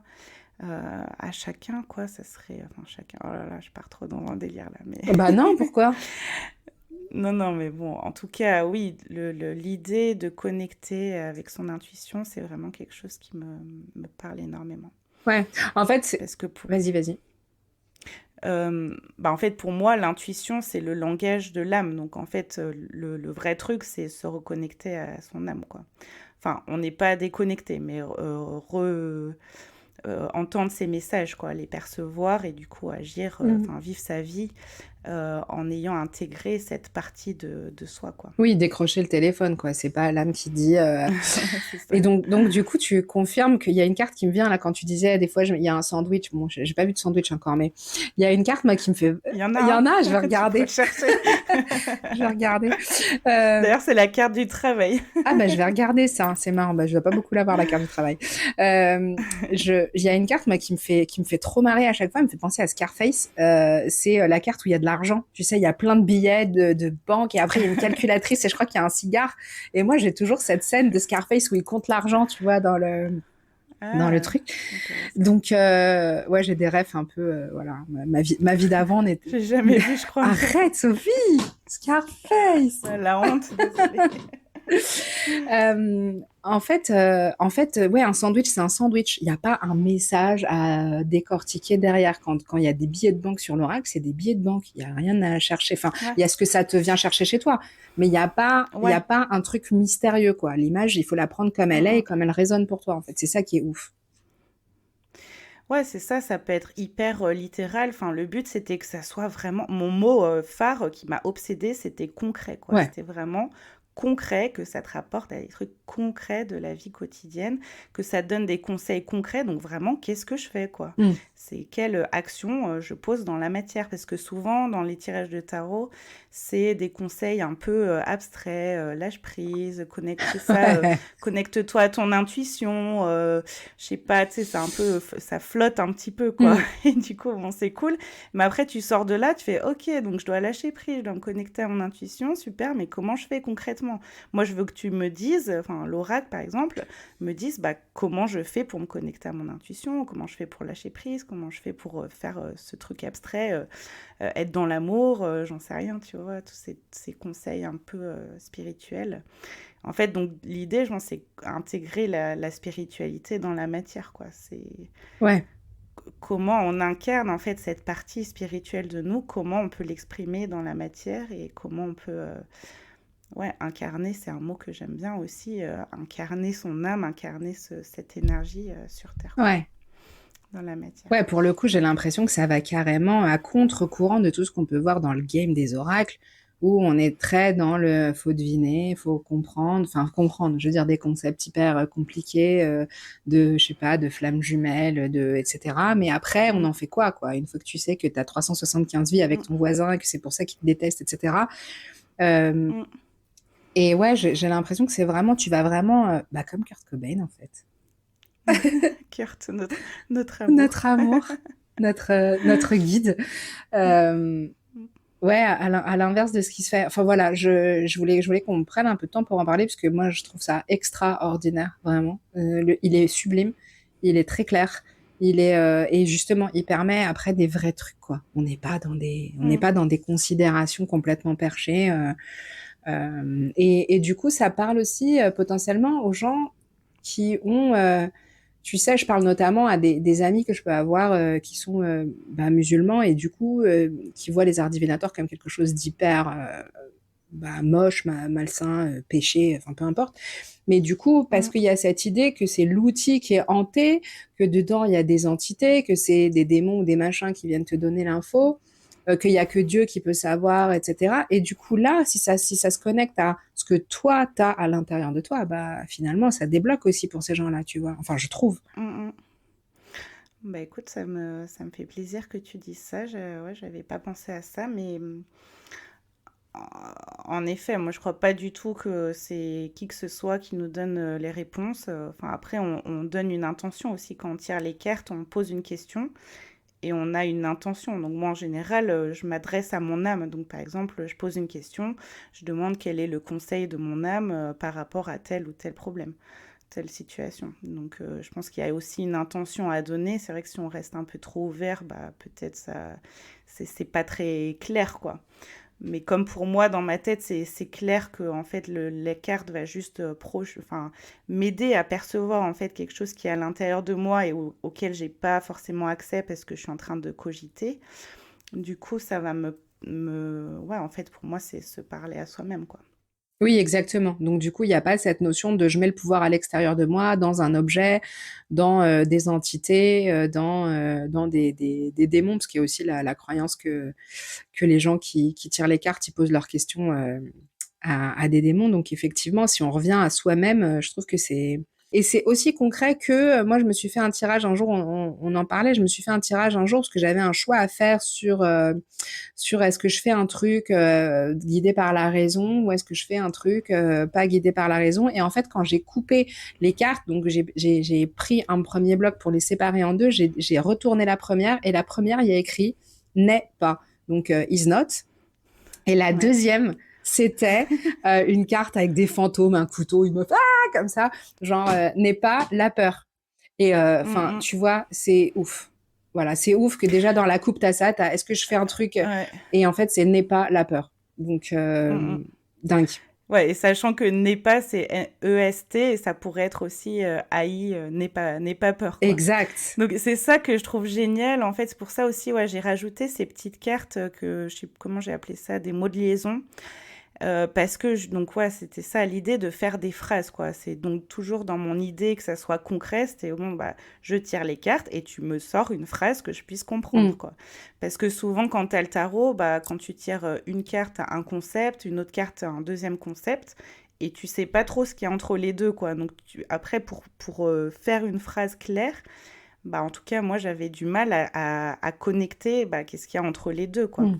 à chacun, quoi, ça serait... Enfin, chacun... Oh là là, je pars trop dans un délire, là, mais... Bah non, pourquoi? Non, non, mais bon, en tout cas, oui, l'idée de connecter avec son intuition, c'est vraiment quelque chose qui me parle énormément. Ouais. En fait, Parce que pour... vas-y, vas-y. bah en fait, pour moi, l'intuition, c'est le langage de l'âme. Donc, en fait, le vrai truc, c'est se reconnecter à son âme, quoi. Enfin, on n'est pas déconnecté, mais entendre ces messages, quoi, les percevoir et du coup agir, Mm. enfin vivre sa vie en ayant intégré cette partie de soi, quoi. Oui, décrocher le téléphone, quoi. C'est pas l'âme qui dit. Ouais, c'est ça. Et donc, du coup, tu confirmes qu'il y a une carte qui me vient là quand tu disais des fois il y a un sandwich. Bon, j'ai pas vu de sandwich encore, mais il y a une carte moi qui me fait. Il y en a Il y un, en a, je vais tu pourrais regarder. chercher. Je vais regarder. Euh, D'ailleurs, c'est la carte du travail. Ah bah je vais regarder ça, c'est marrant, bah, je dois pas beaucoup l'avoir la carte du travail. Il y a une carte moi qui me fait trop marrer à chaque fois, elle me fait penser à Scarface. C'est la carte où il y a de l'argent. Tu sais, il y a plein de billets de banque et après il y a une calculatrice et je crois qu'il y a un cigare. Et moi j'ai toujours cette scène de Scarface où il compte l'argent, tu vois, dans le Ah, truc. intéressant. Donc ouais, j'ai des rêves un peu, voilà, ma vie d'avant n'était. J'ai jamais vu, je crois même. Arrête Sophie, Scarface. La honte, désolée. Ouais, un sandwich, c'est un sandwich. Il n'y a pas un message à décortiquer derrière. Quand il y a des billets de banque sur l'oracle, c'est des billets de banque. Il n'y a rien à chercher. Enfin, Ouais, il y a ce que ça te vient chercher chez toi. Mais il y a ouais. pas un truc mystérieux, quoi. L'image, il faut la prendre comme elle Mm, est et mm. comme elle résonne pour toi, en fait. C'est ça qui est ouf. Ouais, c'est ça, ça peut être hyper littéral. Enfin, le but, c'était que ça soit vraiment... Mon mot phare qui m'a obsédée, c'était concret, quoi. Ouais. C'était vraiment concret, que ça te rapporte à des trucs concrets de la vie quotidienne, que ça te donne des conseils concrets. Donc vraiment, qu'est-ce que je fais, quoi? Mm. C'est quelle action je pose dans la matière. Parce que souvent, dans les tirages de tarot, c'est des conseils un peu abstraits, lâche prise, connecte ça, connecte-toi à ton intuition, je sais pas, tu sais, c'est un peu, ça flotte un petit peu, quoi. Mm. Et du coup, bon, c'est cool. Mais après, tu sors de là, tu fais, ok, donc je dois lâcher prise, je dois me connecter à mon intuition, super, mais comment je fais concrètement? Moi, je veux que tu me dises, enfin, l'oracle, par exemple, me dise, bah, comment je fais pour me connecter à mon intuition, comment je fais pour lâcher prise, comment je fais pour faire ce truc abstrait, être dans l'amour, j'en sais rien, tu vois, tous ces conseils un peu spirituels. En fait, donc l'idée, je pense, c'est intégrer la spiritualité dans la matière, quoi. C'est Ouais. comment on incarne, en fait, cette partie spirituelle de nous, comment on peut l'exprimer dans la matière et comment on peut... ouais, incarner, c'est un mot que j'aime bien aussi, incarner son âme, incarner cette énergie sur Terre, quoi, Ouais. dans la matière. Ouais, pour le coup, j'ai l'impression que ça va carrément à contre-courant de tout ce qu'on peut voir dans le game des oracles, où on est très dans le faut deviner, faut comprendre, enfin comprendre, je veux dire des concepts hyper compliqués de, je sais pas, de flammes jumelles, etc. Mais après, on Mm, en fait quoi? Une fois que tu sais que tu as 375 vies avec mm, ton voisin et que c'est pour ça qu'il te déteste, etc. Euh, mm. et ouais, j'ai l'impression que c'est vraiment, tu vas vraiment, bah, comme Kurt Cobain en fait. Kurt, notre amour. Notre amour, notre guide. Euh, Mm, Ouais, à l'inverse de ce qui se fait. Enfin voilà, je voulais qu'on prenne un peu de temps pour en parler parce que moi je trouve ça extraordinaire, vraiment. Il est sublime, il est très clair, et justement il permet après des vrais trucs quoi. On n'est mm, pas dans des considérations complètement perchées. Et du coup ça parle aussi potentiellement aux gens qui ont tu sais, je parle notamment à des amis que je peux avoir qui sont bah, musulmans et du coup qui voient les arts divinateurs comme quelque chose d'hyper bah, moche, malsain, péché, enfin peu importe. Mais du coup, parce mm. qu'il y a cette idée que c'est l'outil qui est hanté, que dedans il y a des entités, que c'est des démons ou des machins qui viennent te donner l'info, qu'il y a que Dieu qui peut savoir, etc. Et du coup là, si ça se connecte à ce que toi t'as à l'intérieur de toi, bah finalement ça débloque aussi pour ces gens-là, tu vois. Enfin, je trouve. Mm, mm. Bah écoute, ça me fait plaisir que tu dises ça. Ouais, j'avais pas pensé à ça, mais en effet, moi je crois pas du tout que c'est qui que ce soit qui nous donne les réponses. Enfin, après, on donne une intention aussi quand on tire les cartes, on pose une question et on a une intention. Donc moi en général, je m'adresse à mon âme. Donc par exemple, je pose une question, je demande quel est le conseil de mon âme par rapport à tel ou tel problème, telle situation. Donc je pense qu'il y a aussi une intention à donner. C'est vrai que si on reste un peu trop ouvert, bah peut-être ça c'est pas très clair quoi. Mais comme pour moi, dans ma tête, c'est clair que en fait, la carte va juste enfin, m'aider à percevoir en fait quelque chose qui est à l'intérieur de moi et auquel j'ai pas forcément accès parce que je suis en train de cogiter. Du coup, ça va ouais, en fait, pour moi, c'est se parler à soi-même, quoi. Oui, exactement. Donc du coup, il y a pas cette notion de je mets le pouvoir à l'extérieur de moi, dans un objet, dans, des entités, dans des démons, parce qu'il y a aussi la croyance que les gens qui tirent les cartes, ils posent leurs questions, à des démons. Donc effectivement, si on revient à soi-même, je trouve que c'est aussi concret que, moi je me suis fait un tirage un jour, on en parlait, je me suis fait un tirage un jour parce que j'avais un choix à faire sur est-ce que je fais un truc guidé par la raison ou est-ce que je fais un truc pas guidé par la raison. Et en fait, quand j'ai coupé les cartes, donc j'ai pris un premier bloc pour les séparer en deux, j'ai retourné la première et la première, il y a écrit n'est pas. Donc is not. Et la Ouais. deuxième, c'était une carte avec des fantômes, un couteau, une meuf, comme ça, genre n'est pas la peur. Et Mm, enfin, mm. tu vois, c'est ouf. Voilà, c'est ouf que déjà dans la coupe, t'as ça, est-ce que je fais un truc Ouais. et en fait, c'est n'est pas la peur. Donc, Mm, mm. dingue. Ouais, et sachant que n'est pas, c'est EST, et ça pourrait être aussi AI, n'est pas peur, quoi. Exact. Donc c'est ça que je trouve génial, en fait. C'est pour ça aussi, ouais, j'ai rajouté ces petites cartes que, je sais plus comment j'ai appelé ça, des mots de liaison. Parce que, donc, ouais, c'était ça l'idée de faire des phrases, quoi. C'est donc toujours dans mon idée que ça soit concret. C'était, bon, bah, je tire les cartes et tu me sors une phrase que je puisse comprendre, Mm. quoi. Parce que souvent, quand t'as le tarot, bah, quand tu tires une carte, t'as un concept, une autre carte, t'as un deuxième concept. Et tu sais pas trop ce qu'il y a entre les deux, quoi. Donc, après, pour faire une phrase claire, bah, en tout cas, moi, j'avais du mal à connecter, bah, qu'est-ce qu'il y a entre les deux, quoi. Mm.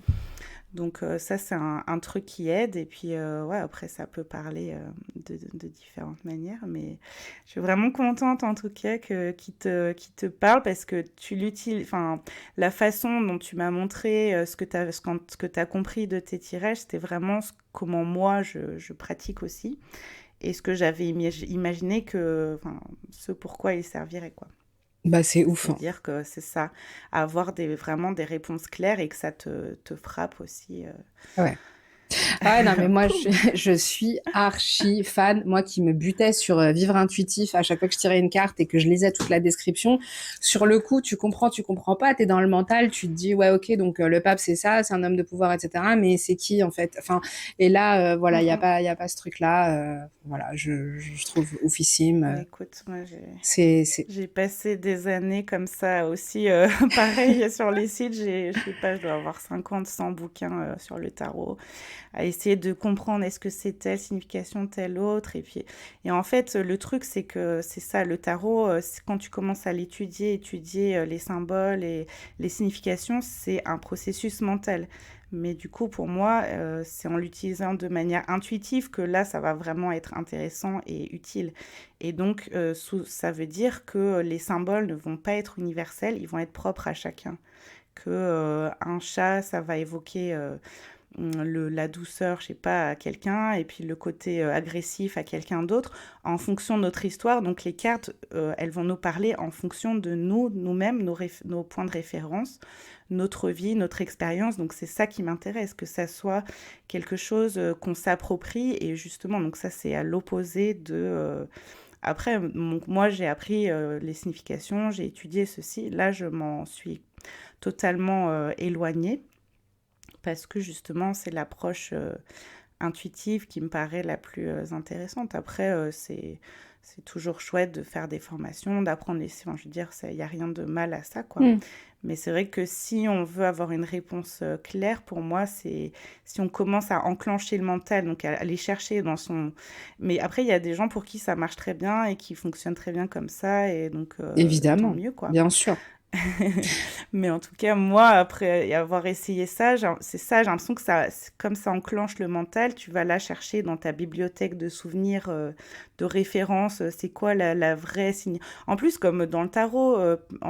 Donc ça, c'est un truc qui aide. Et puis, ouais, après, ça peut parler de différentes manières. Mais je suis vraiment contente, en tout cas, qui te parle parce que tu l'utilises... Enfin, la façon dont tu m'as montré ce que t'as compris de tes tirages, c'était vraiment comment moi, je pratique aussi. Et ce que j'avais imaginé que... Enfin, ce pourquoi il servirait, quoi. Bah, c'est ouf, hein. C'est-à-dire que c'est ça, avoir vraiment des réponses claires et que ça te frappe aussi. Ouais. Ah ouais, non, mais moi, Poum. je suis archi fan. Moi qui me butais sur Vivre Intuitif à chaque fois que je tirais une carte et que je lisais toute la description. Sur le coup, tu comprends pas. T'es dans le mental, tu te dis, ouais, ok, donc le pape, c'est ça, c'est un homme de pouvoir, etc. Mais c'est qui, en fait? Enfin, et là, voilà, Mm, mm. il y a pas ce truc-là. Voilà, je trouve oufissime. Bah, écoute, moi C'est... j'ai passé des années comme ça aussi. Pareil, sur les sites, je sais pas, je dois avoir 50, 100 bouquins sur le tarot, à essayer de comprendre est-ce que c'est telle signification, telle autre. Et en fait, le truc, c'est que c'est ça, le tarot, quand tu commences à l'étudier, étudier les symboles et les significations, c'est un processus mental. Mais du coup, pour moi, c'est en l'utilisant de manière intuitive que là, ça va vraiment être intéressant et utile. Et donc, ça veut dire que les symboles ne vont pas être universels, ils vont être propres à chacun. Que un chat, ça va évoquer la douceur, je sais pas, à quelqu'un, et puis le côté agressif à quelqu'un d'autre, en fonction de notre histoire. Donc les cartes, elles vont nous parler en fonction de nous-mêmes, nos points de référence, notre vie, notre expérience. Donc c'est ça qui m'intéresse, que ça soit quelque chose qu'on s'approprie. Et justement, donc ça c'est à l'opposé de... Après, moi j'ai appris les significations, j'ai étudié ceci. Là, je m'en suis totalement éloignée parce que justement, c'est l'approche intuitive qui me paraît la plus intéressante. Après, c'est toujours chouette de faire des formations, d'apprendre les... Enfin, je veux dire, il n'y a rien de mal à ça, quoi. Mm. Mais c'est vrai que si on veut avoir une réponse claire, pour moi, c'est si on commence à enclencher le mental, donc à aller chercher dans son... Mais après, il y a des gens pour qui ça marche très bien et qui fonctionnent très bien comme ça, et donc tant Évidemment, mieux, quoi. bien sûr. Mais en tout cas, moi, après avoir essayé ça, c'est ça, j'ai l'impression que ça, comme ça enclenche le mental, tu vas là chercher dans ta bibliothèque de souvenirs, de références, c'est quoi la vraie signe. En plus, comme dans le tarot,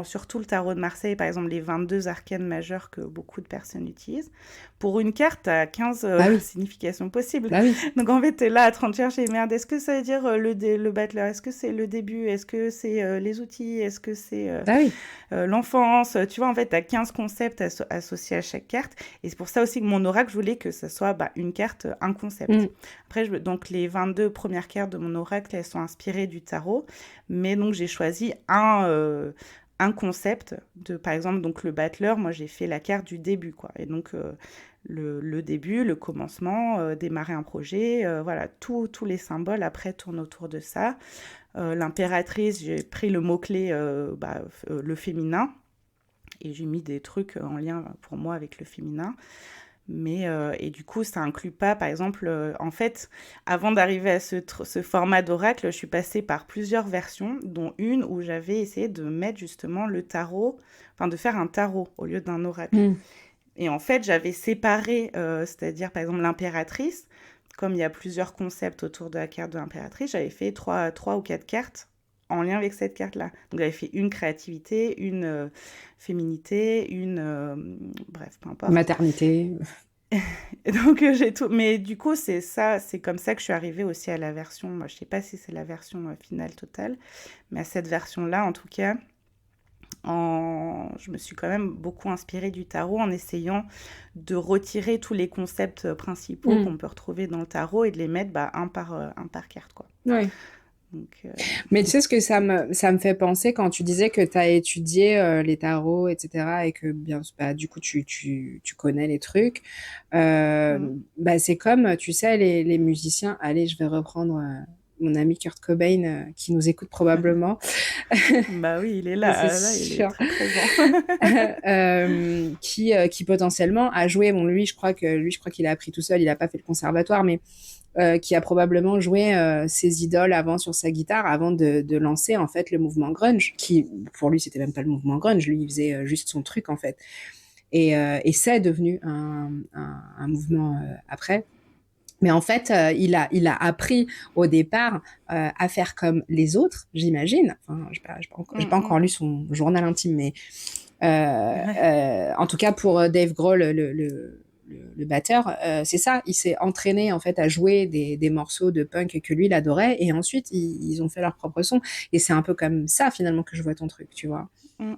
surtout le tarot de Marseille, par exemple, les 22 arcanes majeures que beaucoup de personnes utilisent, pour une carte, tu as 15 Bah oui, significations possibles. bah oui, Donc en fait, tu es là à train de chercher, merde, est-ce que ça veut dire le battleur? Est-ce que c'est le début? Est-ce que c'est les outils? Est-ce que c'est bah oui. l'enfance? Tu vois, en fait, tu as 15 concepts associés à chaque carte. Et c'est pour ça aussi que mon oracle, je voulais que ça soit une carte, un concept. Mm. Après, donc les 22 premières cartes de mon oracle, elles sont inspirées du tarot. Mais donc, j'ai choisi un concept de, par exemple, donc le battleur, moi j'ai fait la carte du début, quoi. Et donc le début, le commencement, démarrer un projet, voilà, tous les symboles après tournent autour de ça. L'impératrice, j'ai pris le mot-clé le féminin et j'ai mis des trucs en lien pour moi avec le féminin. Mais, et du coup, ça inclut pas, par exemple, en fait, avant d'arriver à ce format d'oracle, je suis passée par plusieurs versions, dont une où j'avais essayé de mettre justement le tarot, enfin de faire un tarot au lieu d'un oracle. Mm. Et en fait, j'avais séparé, c'est-à-dire par exemple l'impératrice, comme il y a plusieurs concepts autour de la carte de l'impératrice, j'avais fait trois ou quatre cartes en lien avec cette carte-là. Donc j'avais fait une créativité, une féminité, bref, peu importe. Maternité. Et donc j'ai tout. Mais du coup, c'est comme ça que je suis arrivée aussi à la version. Moi, je sais pas si c'est la version finale totale, mais à cette version-là, en tout cas. Je me suis quand même beaucoup inspirée du tarot en essayant de retirer tous les concepts principaux qu'on peut retrouver dans le tarot et de les mettre un par carte, quoi. Ouais. Donc, Mais tu sais ce que ça me fait penser quand tu disais que tu as étudié les tarots, etc. et que bien, bah, du coup, tu connais les trucs. Bah, c'est comme, tu sais, les musiciens. Allez, je vais reprendre mon ami Kurt Cobain qui nous écoute probablement. Bah oui, il est C'est là, il est sûr. très présent. Qui potentiellement a joué, bon, lui, je crois qu'il a appris tout seul, il n'a pas fait le conservatoire, mais qui a probablement joué ses idoles avant sur sa guitare avant de lancer en fait le mouvement grunge, qui pour lui c'était même pas le mouvement grunge, lui il faisait juste son truc en fait, et c'est devenu un mouvement après. Mais en fait, il a appris au départ à faire comme les autres, j'imagine. Enfin, j'ai pas encore lu son journal intime, mais en tout cas pour Dave Grohl, le batteur, c'est ça. Il s'est entraîné en fait à jouer des morceaux de punk que lui il adorait, et ensuite ils ont fait leur propre son. Et c'est un peu comme ça finalement que je vois ton truc, tu vois.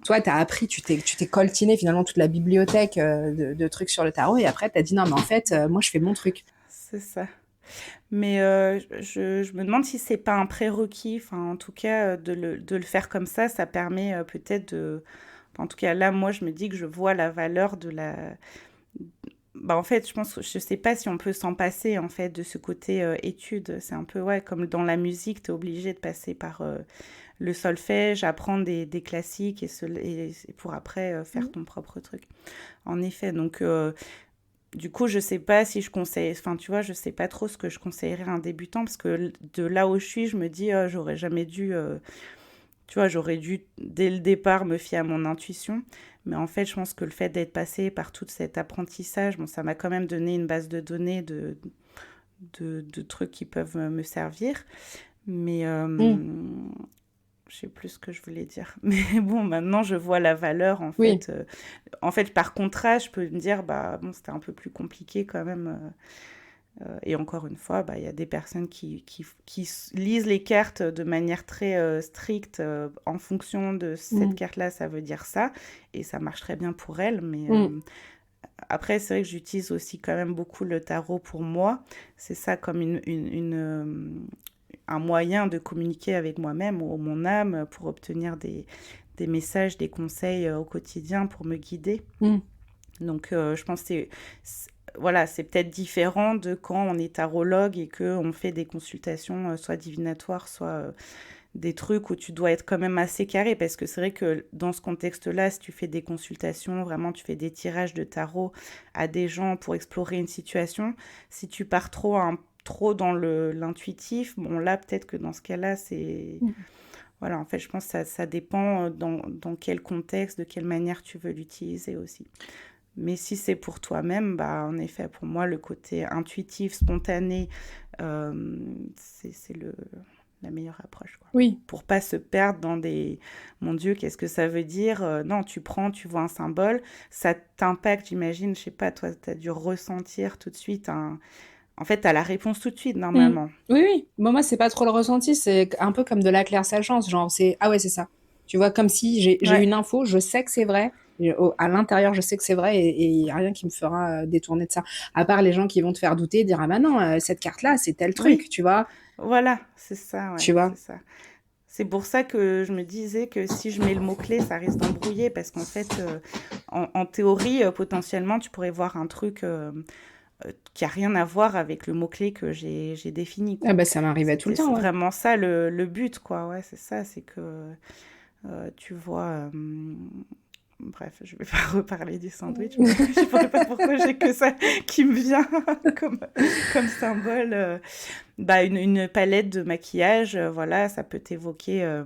Toi, t'as appris, tu t'es coltiné finalement toute la bibliothèque de trucs sur le tarot, et après t'as dit non mais en fait moi je fais mon truc. C'est ça. Mais je me demande si c'est pas un prérequis. Enfin, en tout cas, de le faire comme ça permet peut-être de. En tout cas, là, moi, je me dis que je vois la valeur de la. Bah, en fait, je sais pas si on peut s'en passer, en fait, de ce côté étude. C'est un peu, ouais, comme dans la musique, tu es obligé de passer par le solfège, apprendre des classiques et pour après faire ton propre truc. En effet, donc du coup, je sais pas si je conseille, enfin, tu vois, je sais pas trop ce que je conseillerais à un débutant parce que de là où je suis, je me dis, j'aurais jamais dû, tu vois, j'aurais dû dès le départ me fier à mon intuition. Mais en fait, je pense que le fait d'être passé par tout cet apprentissage, bon, ça m'a quand même donné une base de données de trucs qui peuvent me servir. Mais je sais plus ce que je voulais dire. Mais bon, maintenant, je vois la valeur, en fait. En fait, par contraste, je peux me dire, bah, bon, c'était un peu plus compliqué quand même. Et encore une fois, bah, y a des personnes qui lisent les cartes de manière très stricte en fonction de cette carte-là, ça veut dire ça. Et ça marche très bien pour elles. Mais après, c'est vrai que j'utilise aussi quand même beaucoup le tarot pour moi. C'est ça comme un moyen de communiquer avec moi-même ou mon âme pour obtenir des messages, des conseils au quotidien pour me guider. Donc, je pense que voilà, c'est peut-être différent de quand on est tarologue et qu'on fait des consultations soit divinatoires, soit des trucs où tu dois être quand même assez carré, parce que c'est vrai que dans ce contexte-là, si tu fais des consultations, vraiment tu fais des tirages de tarot à des gens pour explorer une situation, si tu pars trop dans l'intuitif, bon là peut-être que dans ce cas-là, c'est... Voilà, en fait, je pense que ça dépend dans quel contexte, de quelle manière tu veux l'utiliser aussi. Mais si c'est pour toi-même, bah, en effet, pour moi, le côté intuitif, spontané, c'est la meilleure approche, quoi. Oui. Pour pas se perdre dans des... Mon Dieu, qu'est-ce que ça veut dire? Non, tu vois un symbole, ça t'impacte, j'imagine, je sais pas, toi, tu as dû ressentir tout de suite En fait, tu as la réponse tout de suite, normalement. Oui. Moi, c'est pas trop le ressenti. C'est un peu comme de la clair-sachance. Genre, ah ouais, c'est ça. Tu vois, comme si j'ai une info, je sais que c'est vrai. À l'intérieur, je sais que c'est vrai et il n'y a rien qui me fera détourner de ça. À part les gens qui vont te faire douter, dire, ah bah non, cette carte-là, c'est tel truc, tu vois. Voilà, c'est ça, ouais. Tu vois. C'est ça. C'est pour ça que je me disais que si je mets le mot-clé, ça risque d'embrouiller parce qu'en fait, en théorie, potentiellement, tu pourrais voir un truc qui a rien à voir avec le mot-clé que j'ai défini, Ah quoi. bah ça m'arrivait tout le C'était temps, ouais. vraiment ça le but, quoi. Ouais, c'est ça, c'est que tu vois. Bref, je vais pas reparler du sandwich parce que je sais pas pourquoi j'ai que ça qui me vient comme, comme symbole. Bah, une palette de maquillage, voilà, ça peut t'évoquer,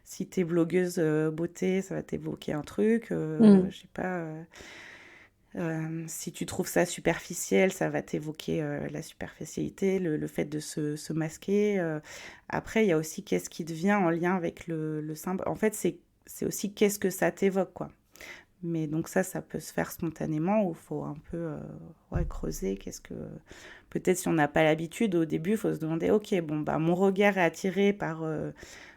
si t'es blogueuse beauté, ça va t'évoquer un truc, Mm. je sais pas, si tu trouves ça superficiel, ça va t'évoquer la superficialité, le fait de se masquer. Après, il y a aussi qu'est-ce qui te vient en lien avec le symbole. En fait, c'est aussi qu'est-ce que ça t'évoque, quoi. Mais donc ça peut se faire spontanément ou il faut un peu ouais, creuser. Qu'est-ce que... Peut-être si on n'a pas l'habitude, au début, il faut se demander, ok, bon, bah, mon regard est attiré par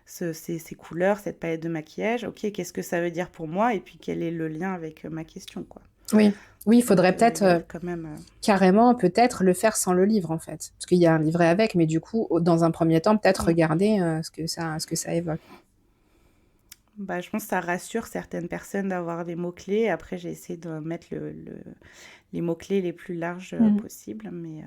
ces couleurs, cette palette de maquillage. Ok, qu'est-ce que ça veut dire pour moi? Et puis quel est le lien avec ma question, quoi. Oui, oui, il Donc faudrait peut-être il y a quand même... carrément peut-être le faire sans le livre en fait, parce qu'il y a un livret avec, mais du coup, dans un premier temps, peut-être Mm. regarder ce que ça évoque. Bah, je pense que ça rassure certaines personnes d'avoir des mots-clés. Après, j'ai essayé de mettre les mots-clés les plus larges Mm. possibles. Mais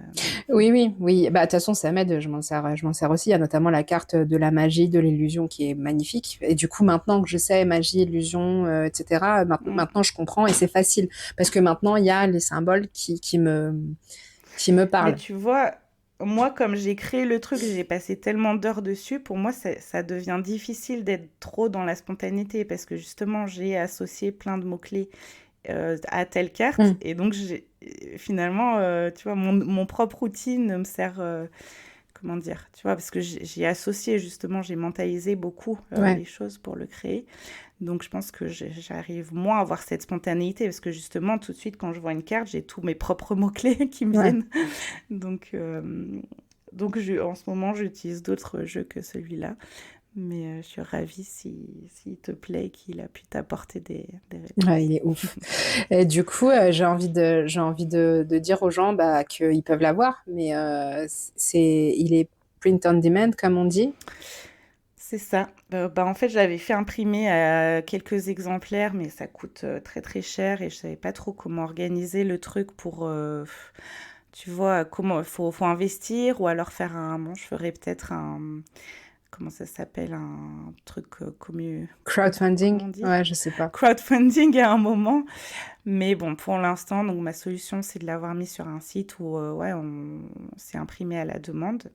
Oui, oui, oui. Bah, de toute façon, ça m'aide. Je m'en sers aussi. Il y a notamment la carte de la magie, de l'illusion qui est magnifique. Et du coup, maintenant que je sais magie, illusion, etc., mm. maintenant je comprends et c'est facile. Parce que maintenant, il y a les symboles qui me Mais parlent. tu vois, moi, comme j'ai créé le truc, j'ai passé tellement d'heures dessus, pour moi, ça devient difficile d'être trop dans la spontanéité parce que justement, j'ai associé plein de mots-clés à telle carte. Mm. Et donc, finalement, tu vois, mon propre outil me sert, comment dire, tu vois, parce que j'ai associé justement, j'ai mentalisé beaucoup Ouais, les choses pour le créer. Donc, je pense que j'arrive moins à avoir cette spontanéité parce que justement, tout de suite, quand je vois une carte, j'ai tous mes propres mots-clés qui me ouais. viennent. Donc, en ce moment, j'utilise d'autres jeux que celui-là. Mais je suis ravie s'il te plaît et qu'il a pu t'apporter des Ouais, réponses. il est ouf. Et du coup, j'ai envie de dire aux gens bah, qu'ils peuvent l'avoir, mais il est print on demand, comme on dit. C'est ça. Bah, en fait, j'avais fait imprimer quelques exemplaires, mais ça coûte très très cher et je savais pas trop comment organiser le truc pour, tu vois, comment faut investir ou alors faire un, bon, je ferais peut-être un, comment ça s'appelle, un truc comment Crowdfunding, on dit? ouais, je sais pas. Crowdfunding à un moment. Mais bon, pour l'instant, donc ma solution, c'est de l'avoir mis sur un site où ouais, c'est imprimé à la demande.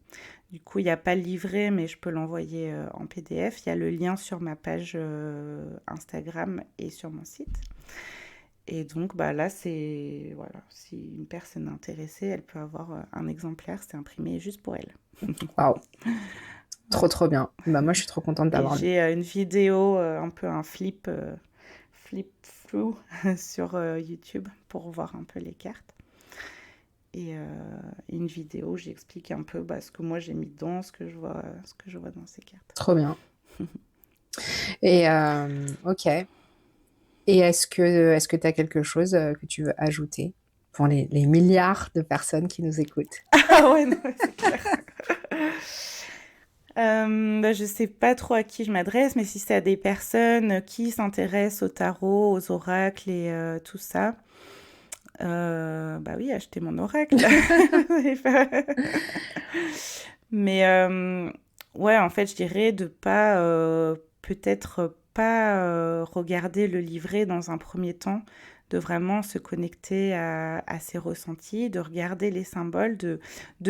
Du coup, il n'y a pas le livret, mais je peux l'envoyer en PDF. Il y a le lien sur ma page Instagram et sur mon site. Et donc, bah, là, c'est... Voilà, si une personne est intéressée, elle peut avoir un exemplaire. C'est imprimé juste pour elle. Waouh, trop Ouais. trop bien. Bah, moi, je suis trop contente Et d'avoir lu. j'ai une vidéo, un peu un flip through sur YouTube pour voir un peu les cartes. Et une vidéo où j'explique un peu bah, ce que moi j'ai mis dedans, ce que je vois dans ces cartes. Trop bien. Et ok. Et est-ce que tu as quelque chose que tu veux ajouter pour les milliards de personnes qui nous écoutent? Ah ouais, non, c'est clair. Bah, je sais pas trop à qui je m'adresse, mais si c'est à des personnes qui s'intéressent au tarot, aux oracles et tout ça, bah oui, achetez mon oracle. Mais ouais, en fait, je dirais de pas, peut-être pas regarder le livret dans un premier temps, de vraiment se connecter à ses ressentis, de regarder les symboles, de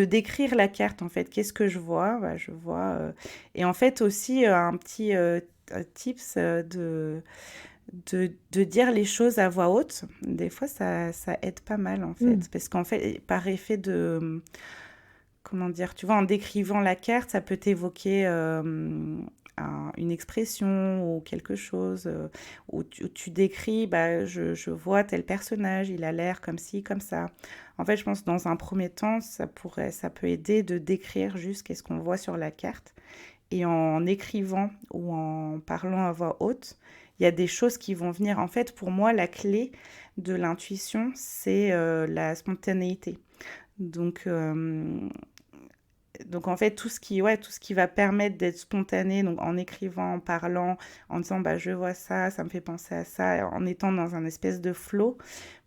décrire la carte, en fait. Qu'est-ce que je vois? Bah, je vois... Et en fait, aussi, un petit tips de dire les choses à voix haute. Des fois, ça aide pas mal, en Mm. fait. Parce qu'en fait, par effet de comment dire, tu vois, en décrivant la carte, ça peut t'évoquer une expression ou quelque chose où tu décris, bah, je vois tel personnage, il a l'air comme ci, comme ça. En fait, je pense que dans un premier temps, ça peut aider de décrire juste qu'est-ce qu'on voit sur la carte. Et en écrivant ou en parlant à voix haute, il y a des choses qui vont venir. En fait, pour moi, la clé de l'intuition, c'est la spontanéité. Donc, Donc en fait, tout ce qui va permettre d'être spontané, donc en écrivant, en parlant, en disant bah je vois ça me fait penser à ça, en étant dans un espèce de flow,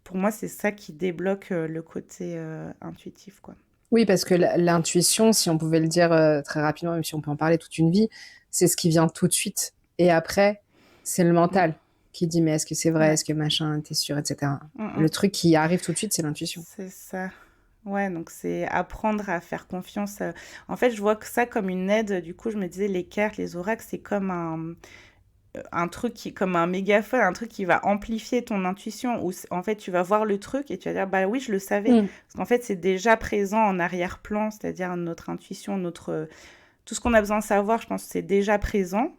pour moi c'est ça qui débloque le côté intuitif, quoi. Oui, parce que l'intuition, si on pouvait le dire très rapidement, même si on peut en parler toute une vie, c'est ce qui vient tout de suite. Et après, c'est le Mm. mental qui dit, mais est-ce que c'est vrai, Ouais. est-ce que machin, t'es sûr, etc. Mm, Le mm. truc qui arrive tout de suite, c'est l'intuition. C'est ça. Ouais, donc c'est apprendre à faire confiance. En fait, je vois que ça comme une aide. Du coup, je me disais, les cartes, les oracles, c'est comme un truc comme un mégaphone, un truc qui va amplifier ton intuition, où en fait tu vas voir le truc et tu vas dire bah oui je le savais, Mm. parce qu'en fait c'est déjà présent en arrière-plan, c'est-à-dire notre intuition, tout ce qu'on a besoin de savoir, je pense que c'est déjà présent,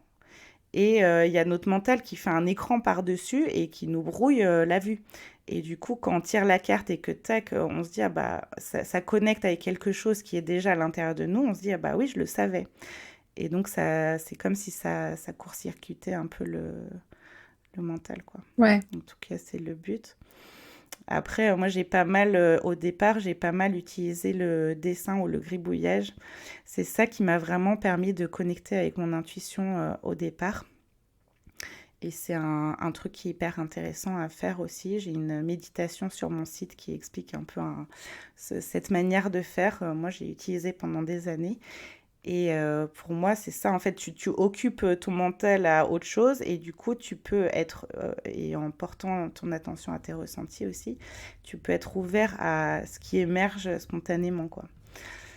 et il y a notre mental qui fait un écran par-dessus et qui nous brouille la vue. Et du coup, quand on tire la carte et que tac, on se dit, ah bah, ça connecte avec quelque chose qui est déjà à l'intérieur de nous, on se dit, ah bah oui, je le savais. Et donc, c'est comme si ça court-circuitait un peu le mental, quoi. Ouais. En tout cas, c'est le but. Après, moi, au départ, j'ai pas mal utilisé le dessin ou le gribouillage. C'est ça qui m'a vraiment permis de connecter avec mon intuition au départ. Et c'est un truc qui est hyper intéressant à faire aussi. J'ai une méditation sur mon site qui explique un peu cette manière de faire. Moi, j'ai utilisé pendant des années. Et pour moi, c'est ça. En fait, tu occupes ton mental à autre chose et du coup, tu peux être, et en portant ton attention à tes ressentis aussi, tu peux être ouvert à ce qui émerge spontanément, quoi.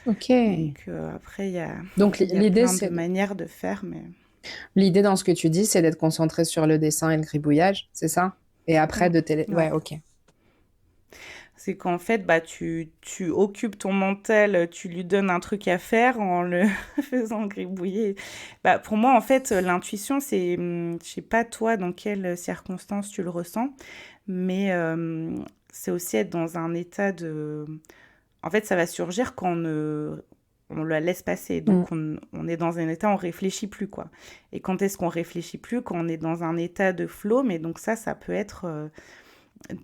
Ok. Donc après, Donc il y a plein de manières de faire, mais... l'idée dans ce que tu dis, c'est d'être concentré sur le dessin et le gribouillage, c'est ça? Et après de télé. Ouais. Ouais, ok. C'est qu'en fait, bah, tu occupes ton mental, tu lui donnes un truc à faire en le faisant gribouiller. Bah, pour moi, en fait, l'intuition, je sais pas toi dans quelles circonstances tu le ressens, mais c'est aussi être dans un état de... En fait, ça va surgir quand on la laisse passer. Mm. Donc, on est dans un état, on réfléchit plus, quoi. Et quand est-ce qu'on réfléchit plus? Quand on est dans un état de flow, mais donc ça peut être...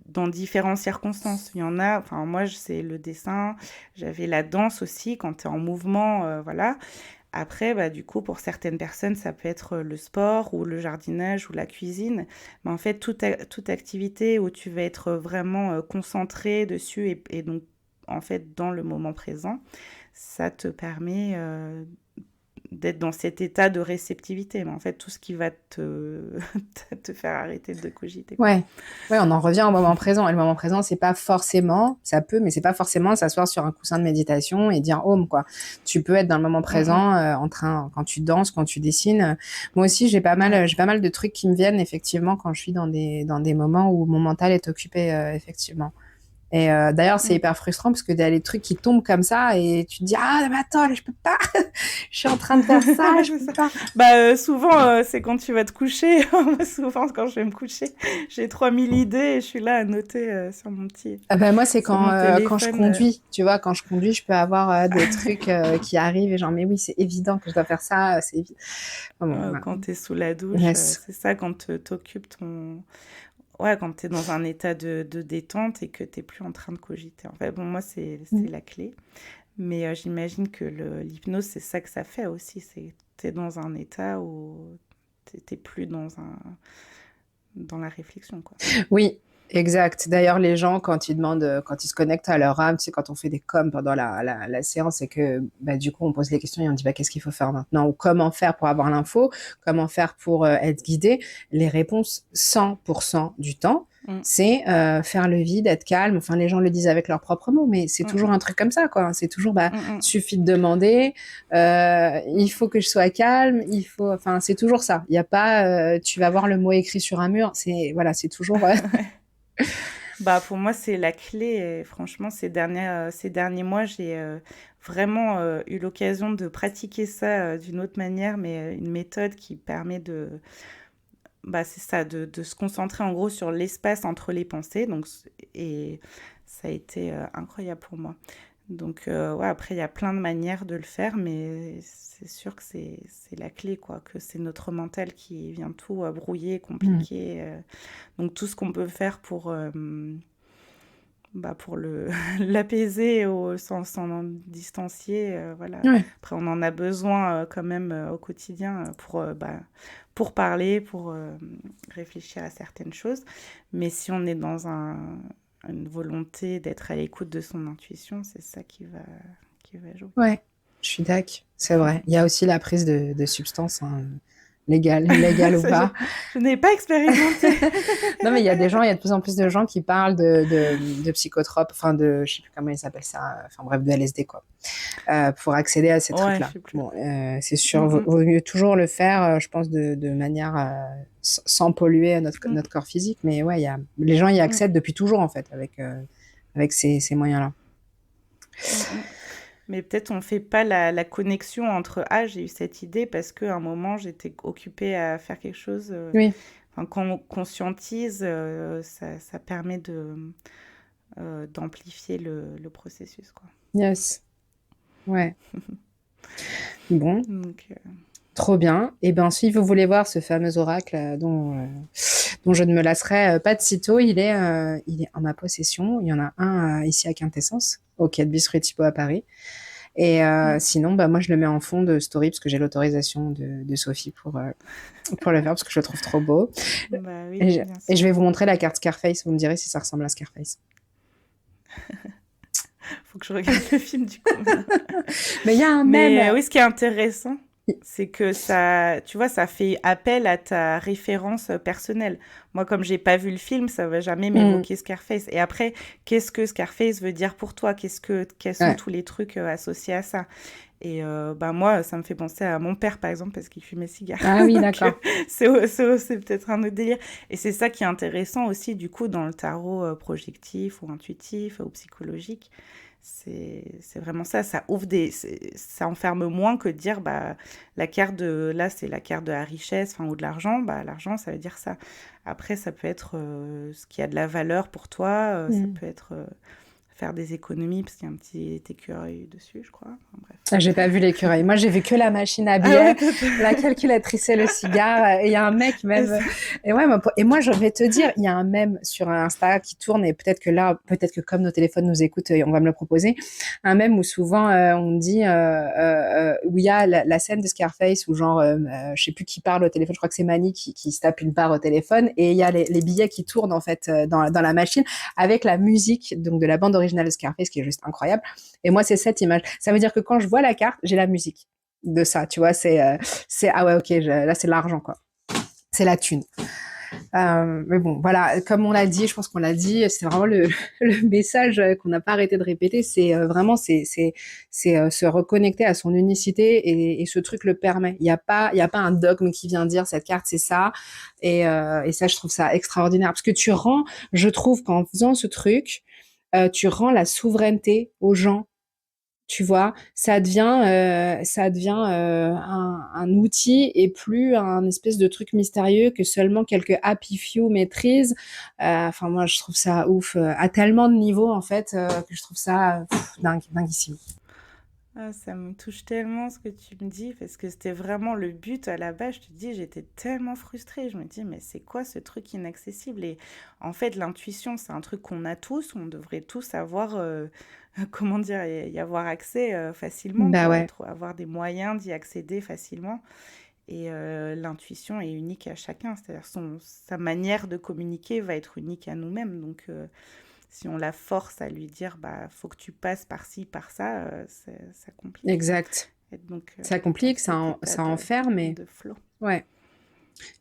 dans différentes circonstances. Il y en a, enfin moi c'est le dessin, j'avais la danse aussi quand tu es en mouvement, voilà. Après, bah, du coup, pour certaines personnes, ça peut être le sport ou le jardinage ou la cuisine. Mais en fait, toute activité où tu vas être vraiment concentré dessus et donc, en fait, dans le moment présent, ça te permet d'être dans cet état de réceptivité. Mais en fait, tout ce qui va te faire arrêter de cogiter, quoi. Ouais. Ouais, on en revient au moment présent. Et le moment présent, c'est pas forcément, ça peut, mais c'est pas forcément s'asseoir sur un coussin de méditation et dire home, quoi. Tu peux être dans le moment Mm, mm. présent, quand tu danses, quand tu dessines. Moi aussi, Ouais. j'ai pas mal de trucs qui me viennent, effectivement, quand je suis dans des moments où mon mental est occupé, effectivement. Et d'ailleurs, c'est Mm. hyper frustrant parce que t'as les trucs qui tombent comme ça et tu te dis, ah, mais attends, là, je peux pas. Je suis en train de faire ça, je C'est peux ça. pas. Bah, souvent, c'est quand tu vas te coucher. Souvent, quand je vais me coucher, j'ai 3000 idées et je suis là à noter Ah ben moi, c'est sur mon quand je téléphone. conduis. Tu vois, quand je conduis, je peux avoir des trucs qui arrivent et genre, mais oui, c'est évident que je dois faire ça. C'est évident. Bon, voilà. Quand tu es sous la douche, Yes. c'est ça, quand t'occupes ton... Ouais, quand tu es dans un état de détente et que tu plus en train de cogiter. En fait, bon, moi, c'est Mm. la clé. Mais j'imagine que l'hypnose, c'est ça que ça fait aussi. C'est tu es dans un état où t'es plus dans la réflexion, quoi. Oui, exact. D'ailleurs, les gens, quand ils demandent, quand ils se connectent à leur âme, tu sais, quand on fait des coms pendant la séance, c'est que, bah, du coup, on pose les questions et on dit, bah, qu'est-ce qu'il faut faire maintenant? Ou comment faire pour avoir l'info? Comment faire pour être guidé? Les réponses, 100% du temps, Mm, c'est faire le vide, être calme. Enfin, les gens le disent avec leurs propres mots, mais c'est mm, toujours mm, un truc comme ça, quoi. C'est toujours, bah, mm, mm. suffit de demander, il faut que je sois calme, enfin, c'est toujours ça. Il n'y a pas, tu vas voir le mot écrit sur un mur. Voilà, c'est toujours, Bah, pour moi, c'est la clé. Et franchement, ces derniers mois, j'ai vraiment eu l'occasion de pratiquer ça d'une autre manière, mais une méthode qui permet bah, c'est ça, de se concentrer en gros sur l'espace entre les pensées. Donc, et ça a été incroyable pour moi. Donc, ouais, après, il y a plein de manières de le faire, mais c'est sûr que c'est la clé, quoi, que c'est notre mental qui vient tout brouiller, Mm. compliquer. Donc, tout ce qu'on peut faire pour bah, pour l'apaiser sans en distancier, voilà. Ouais. Après, on en a besoin quand même au quotidien pour parler, pour réfléchir à certaines choses. Mais si on est dans une volonté d'être à l'écoute de son intuition, c'est ça qui va jouer. Ouais, je suis d'accord, c'est vrai. Il y a aussi la prise de substances, hein, légale ou Ça, pas. je n'ai pas expérimenté. Non, mais il y a de plus en plus de gens qui parlent de psychotropes, enfin je sais plus comment ils s'appellent ça, enfin bref, de LSD, quoi, pour accéder à ces Ouais, je trucs-là. sais plus. Bon, c'est sûr, Mm, vaut mieux toujours le faire, je pense, de manière sans polluer mm, notre corps physique, mais ouais, les gens y mm, accèdent depuis toujours, en fait, avec ces moyens-là. mm, mm. Mais peut-être on fait pas la connexion entre ah j'ai eu cette idée parce qu'à un moment j'étais occupée à faire quelque chose. Oui, Enfin, quand on conscientise, ça permet d'amplifier le processus, quoi. yes, ouais. Bon, Donc, trop bien. Et ben, si vous voulez voir ce fameux oracle dont je ne me lasserai pas de sitôt, il est en ma possession. Il y en a un ici à Quintessence, au Quai de Bus Rue Thibaut à Paris. Et mm, sinon, bah, moi, je le mets en fond de story parce que j'ai l'autorisation de Sophie pour le faire parce que je le trouve trop beau. bah oui, Et bien je sûr. vais vous montrer la carte Scarface. Vous me direz si ça ressemble à Scarface. Faut que je regarde le film du coup maintenant. Mais il y a un mème. Mais oui, ce qui est intéressant, c'est que ça, tu vois, ça fait appel à ta référence personnelle. Moi, comme j'ai pas vu le film, ça va jamais Hmm, m'évoquer Scarface. Et après, qu'est-ce que Scarface veut dire pour toi? Quels sont ouais. tous les trucs associés à ça? Et bah moi, ça me fait penser à mon père, par exemple, parce qu'il fumait cigare. Ah oui, Donc, d'accord. c'est peut-être un autre délire. Et c'est ça qui est intéressant aussi, du coup, dans le tarot projectif ou intuitif ou psychologique. C'est vraiment ça. Ça enferme moins que de dire, bah, là, c'est la carte de la richesse, enfin, ou de l'argent. Bah, l'argent, ça veut dire ça. Après, ça peut être ce qui a de la valeur pour toi. Ça Hmm. peut être faire des économies, parce qu'il y a un petit écureuil dessus, je crois. Enfin, bref. Ah, j'ai pas vu l'écureuil. Moi, j'ai vu que la machine à Ah biais, ouais, toi, la calculatrice et le cigare. Et il y a un mec même. Et ouais, et moi, je vais te dire, il y a un mème sur Insta qui tourne et peut-être que là, peut-être que comme nos téléphones nous écoutent, on va me le proposer. Un mème où souvent on dit où il y a la scène de Scarface où genre, je sais plus qui parle au téléphone. Je crois que c'est Manny qui se tape une barre au téléphone et il y a les billets qui tournent en fait dans la machine avec la musique donc de la bande originale de Scarface qui est juste incroyable. Et moi, c'est cette image. Ça veut dire que quand je vois la carte, j'ai la musique de ça, tu vois. Ah ouais, ok, là, c'est l'argent, quoi. C'est la thune. Mais bon, voilà, comme on l'a dit, je pense qu'on l'a dit, c'est vraiment le message qu'on n'a pas arrêté de répéter, c'est vraiment se reconnecter à son unicité et ce truc le permet. Il y a pas un dogme qui vient dire cette carte c'est ça et ça je trouve ça extraordinaire parce que je trouve qu'en faisant ce truc, tu rends la souveraineté aux gens, tu vois, ça devient un outil et plus un espèce de truc mystérieux que seulement quelques happy few maîtrisent. Enfin, moi, je trouve ça ouf à tellement de niveaux en fait que je trouve ça dinguissime. ah, ça me touche tellement ce que tu me dis, parce que c'était vraiment le but à la base. Je te dis, j'étais tellement frustrée. Je me dis, mais c'est quoi ce truc inaccessible? Et en fait, l'intuition, c'est un truc qu'on a tous. On devrait tous avoir, comment dire, y avoir accès facilement, Bah quoi. ouais, Avoir des moyens d'y accéder facilement. Et l'intuition est unique à chacun. C'est-à-dire sa manière de communiquer va être unique à nous-mêmes. Donc, si on la force à lui dire, bah, faut que tu passes par ci, par ça, ça complique. exact. Et donc, Ça dans complique, cet état ça enferme, mais de flow. ouais.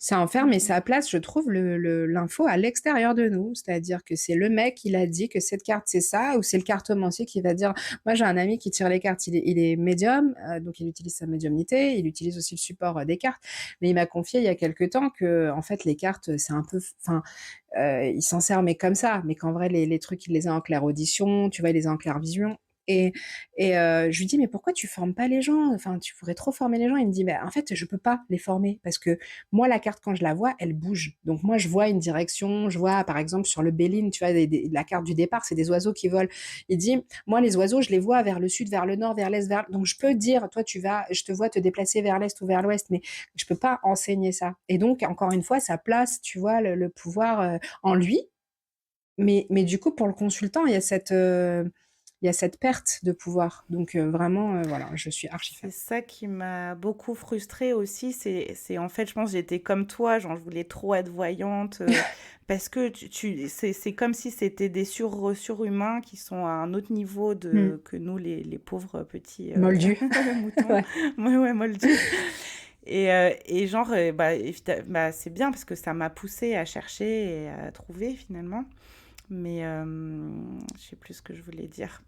Ça enferme et ça place, je trouve, l'info à l'extérieur de nous. C'est-à-dire que c'est le mec qui l'a dit que cette carte, c'est ça, ou c'est le cartomancier qui va dire. Moi, j'ai un ami qui tire les cartes, il est médium, donc il utilise sa médiumnité, il utilise aussi le support des cartes. Mais il m'a confié il y a quelques temps que, en fait, les cartes, c'est un peu. Enfin, il s'en sert, mais comme ça. Mais qu'en vrai, les trucs, il les a en clair audition, tu vois, il les a en clair vision. Et, je lui dis, mais pourquoi tu formes pas les gens? Enfin, tu pourrais trop former les gens. Il me dit, bah, en fait, je peux pas les former parce que moi, la carte, quand je la vois, elle bouge. Donc, moi, je vois une direction. Je vois, par exemple, sur le Béline, tu vois, la carte du départ, c'est des oiseaux qui volent. Il dit, moi, les oiseaux, je les vois vers le sud, vers le nord, vers l'est, donc je peux dire, toi, je te vois te déplacer vers l'est ou vers l'ouest, mais je peux pas enseigner ça. Et donc, encore une fois, ça place, tu vois, le pouvoir en lui mais du coup, pour le consultant, il y a cette perte de pouvoir. Donc, vraiment, voilà, je suis archi fan. C'est ça qui m'a beaucoup frustrée aussi. En fait, je pense, j'étais comme toi, genre, je voulais trop être voyante, parce que c'est comme si c'était des surhumains qui sont à un autre niveau Hmm. que nous, les pauvres petits Moldu. moutons. Ouais. Ouais, ouais, moldus. Et genre, bah, c'est bien parce que ça m'a poussée à chercher et à trouver finalement. Mais je sais plus ce que je voulais dire.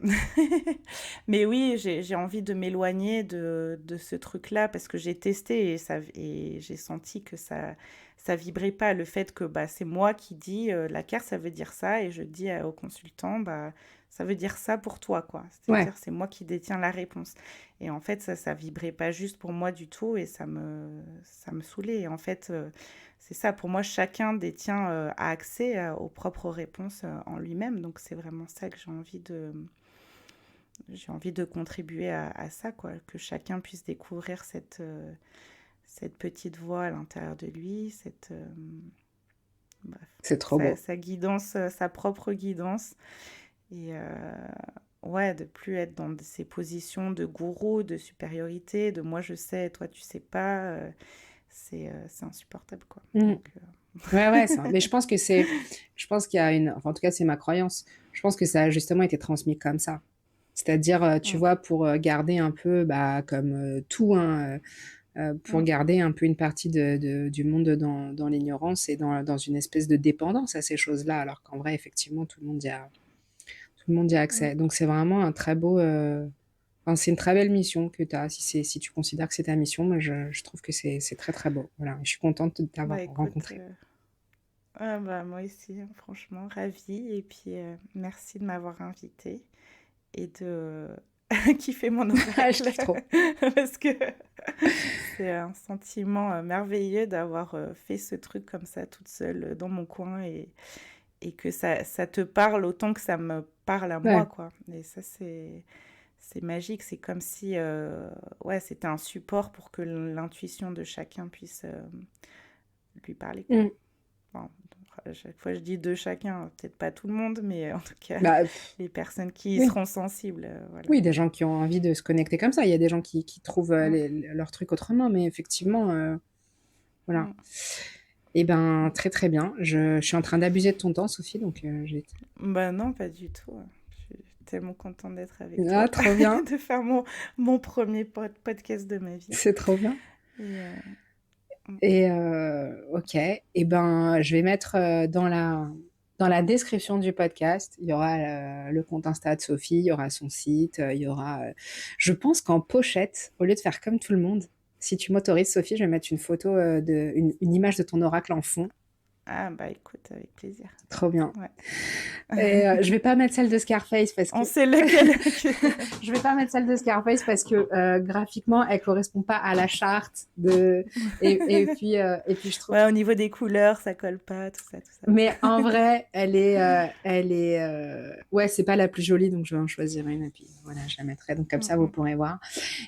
Mais oui, j'ai envie de m'éloigner de ce truc-là parce que j'ai testé et j'ai senti que ça vibrait pas. Le fait que bah, c'est moi qui dis la carte, ça veut dire ça, et je dis au consultant, bah, ça veut dire ça pour toi, quoi. Ouais. C'est-à-dire, c'est moi qui détiens la réponse. Et en fait, ça vibrait pas juste pour moi du tout et ça me saoulait. Et en fait, c'est ça, pour moi, chacun détient, a accès aux propres réponses en lui-même. Donc, c'est vraiment ça que j'ai envie de contribuer à ça, quoi. Que chacun puisse découvrir cette petite voix à l'intérieur de lui, bref, C'est trop beau. sa guidance, sa propre guidance. Et ouais, de plus être dans ces positions de gourou, de supériorité, de moi je sais, toi tu sais pas. C'est insupportable, quoi. Mm. Donc, Ouais, ça. Mais je pense qu'il y a enfin, en tout cas, c'est ma croyance. Je pense que ça a justement été transmis comme ça. C'est-à-dire, tu mm, vois, pour garder un peu, bah, comme tout, hein, pour mm, garder un peu une partie du monde dans l'ignorance et dans une espèce de dépendance à ces choses-là, alors qu'en vrai, effectivement, tout le monde y a mm. accès. Donc, c'est vraiment un très beau, enfin, c'est une très belle mission que tu as. Si tu considères que c'est ta mission, moi, je trouve que c'est très, très beau. Voilà. Je suis contente de t'avoir Bah écoute, rencontré. ah, bah, moi aussi, hein, franchement, ravie. Et puis, merci de m'avoir invitée et de kiffer mon Ah, je oracle. kiffe trop. Parce que c'est un sentiment merveilleux d'avoir fait ce truc comme ça toute seule dans mon coin et que ça te parle autant que ça me parle à moi, Ouais. quoi. Et ça, c'est magique. C'est comme si ouais, c'était un support pour que l'intuition de chacun puisse lui parler, quoi. Mm. Enfin, à chaque fois, je dis de chacun, peut-être pas tout le monde, mais en tout cas, Bah, les personnes qui y oui. seront sensibles, voilà. Oui, des gens qui ont envie de se connecter comme ça. Il y a des gens qui trouvent Mm, leur truc autrement, mais effectivement, voilà. mm, Eh ben, mm. très très bien. Je suis en train d'abuser de ton temps, Sophie, donc Bah non, pas du tout. Je suis tellement contente d'être avec Ah, toi, trop bien. de faire mon premier podcast de ma vie. C'est trop bien. Et, Et ok. Eh ben, je vais mettre dans la description du podcast, il y aura le compte Insta de Sophie, il y aura son site, il y aura. Je pense qu'en pochette, au lieu de faire comme tout le monde, si tu m'autorises, Sophie, je vais mettre une photo une image de ton oracle en fond. ah bah écoute, avec plaisir. Trop bien. Ouais. Et je vais pas mettre celle de Scarface parce que On sait lequel. je vais pas mettre celle de Scarface parce que graphiquement elle correspond pas à la charte de et puis je trouve. Ouais, au niveau des couleurs, ça colle pas, tout ça, tout ça. Mais en vrai, elle est ouais, c'est pas la plus jolie, donc je vais en choisir une et puis voilà, je la mettrai. Donc comme Mm, ça vous mm. pourrez voir.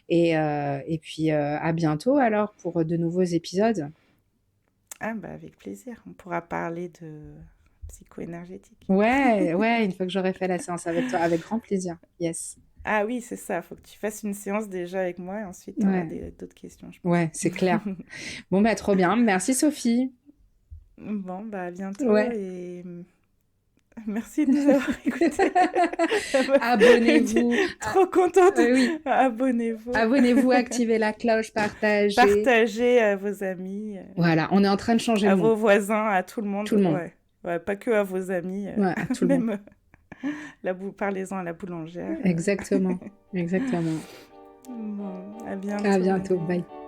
Et puis à bientôt alors pour de nouveaux épisodes. Ah bah avec plaisir. On pourra parler de psycho-énergétique. Ouais, une fois que j'aurai fait la séance avec toi, avec grand plaisir. Yes. Ah oui, c'est ça. Faut que tu fasses une séance déjà avec moi et ensuite tu auras Ouais. d'autres questions, je pense. Ouais, c'est clair. Bon, bah, trop bien. Merci, Sophie. Bon, bah à bientôt Ouais. et merci de nous avoir écoutés. Abonnez-vous. Trop contente. Oui. Abonnez-vous. Abonnez-vous, activez la cloche, partagez. Partagez à vos amis, Voilà, on est en train de changer à le monde. vos voisins, à tout le Tout monde. le monde. Ouais. Ouais, pas que à vos amis, Ouais, à tout le monde. même parlez-en à la boulangère. Exactement. Exactement. Bon, à À bientôt. bientôt. Marie. Bye.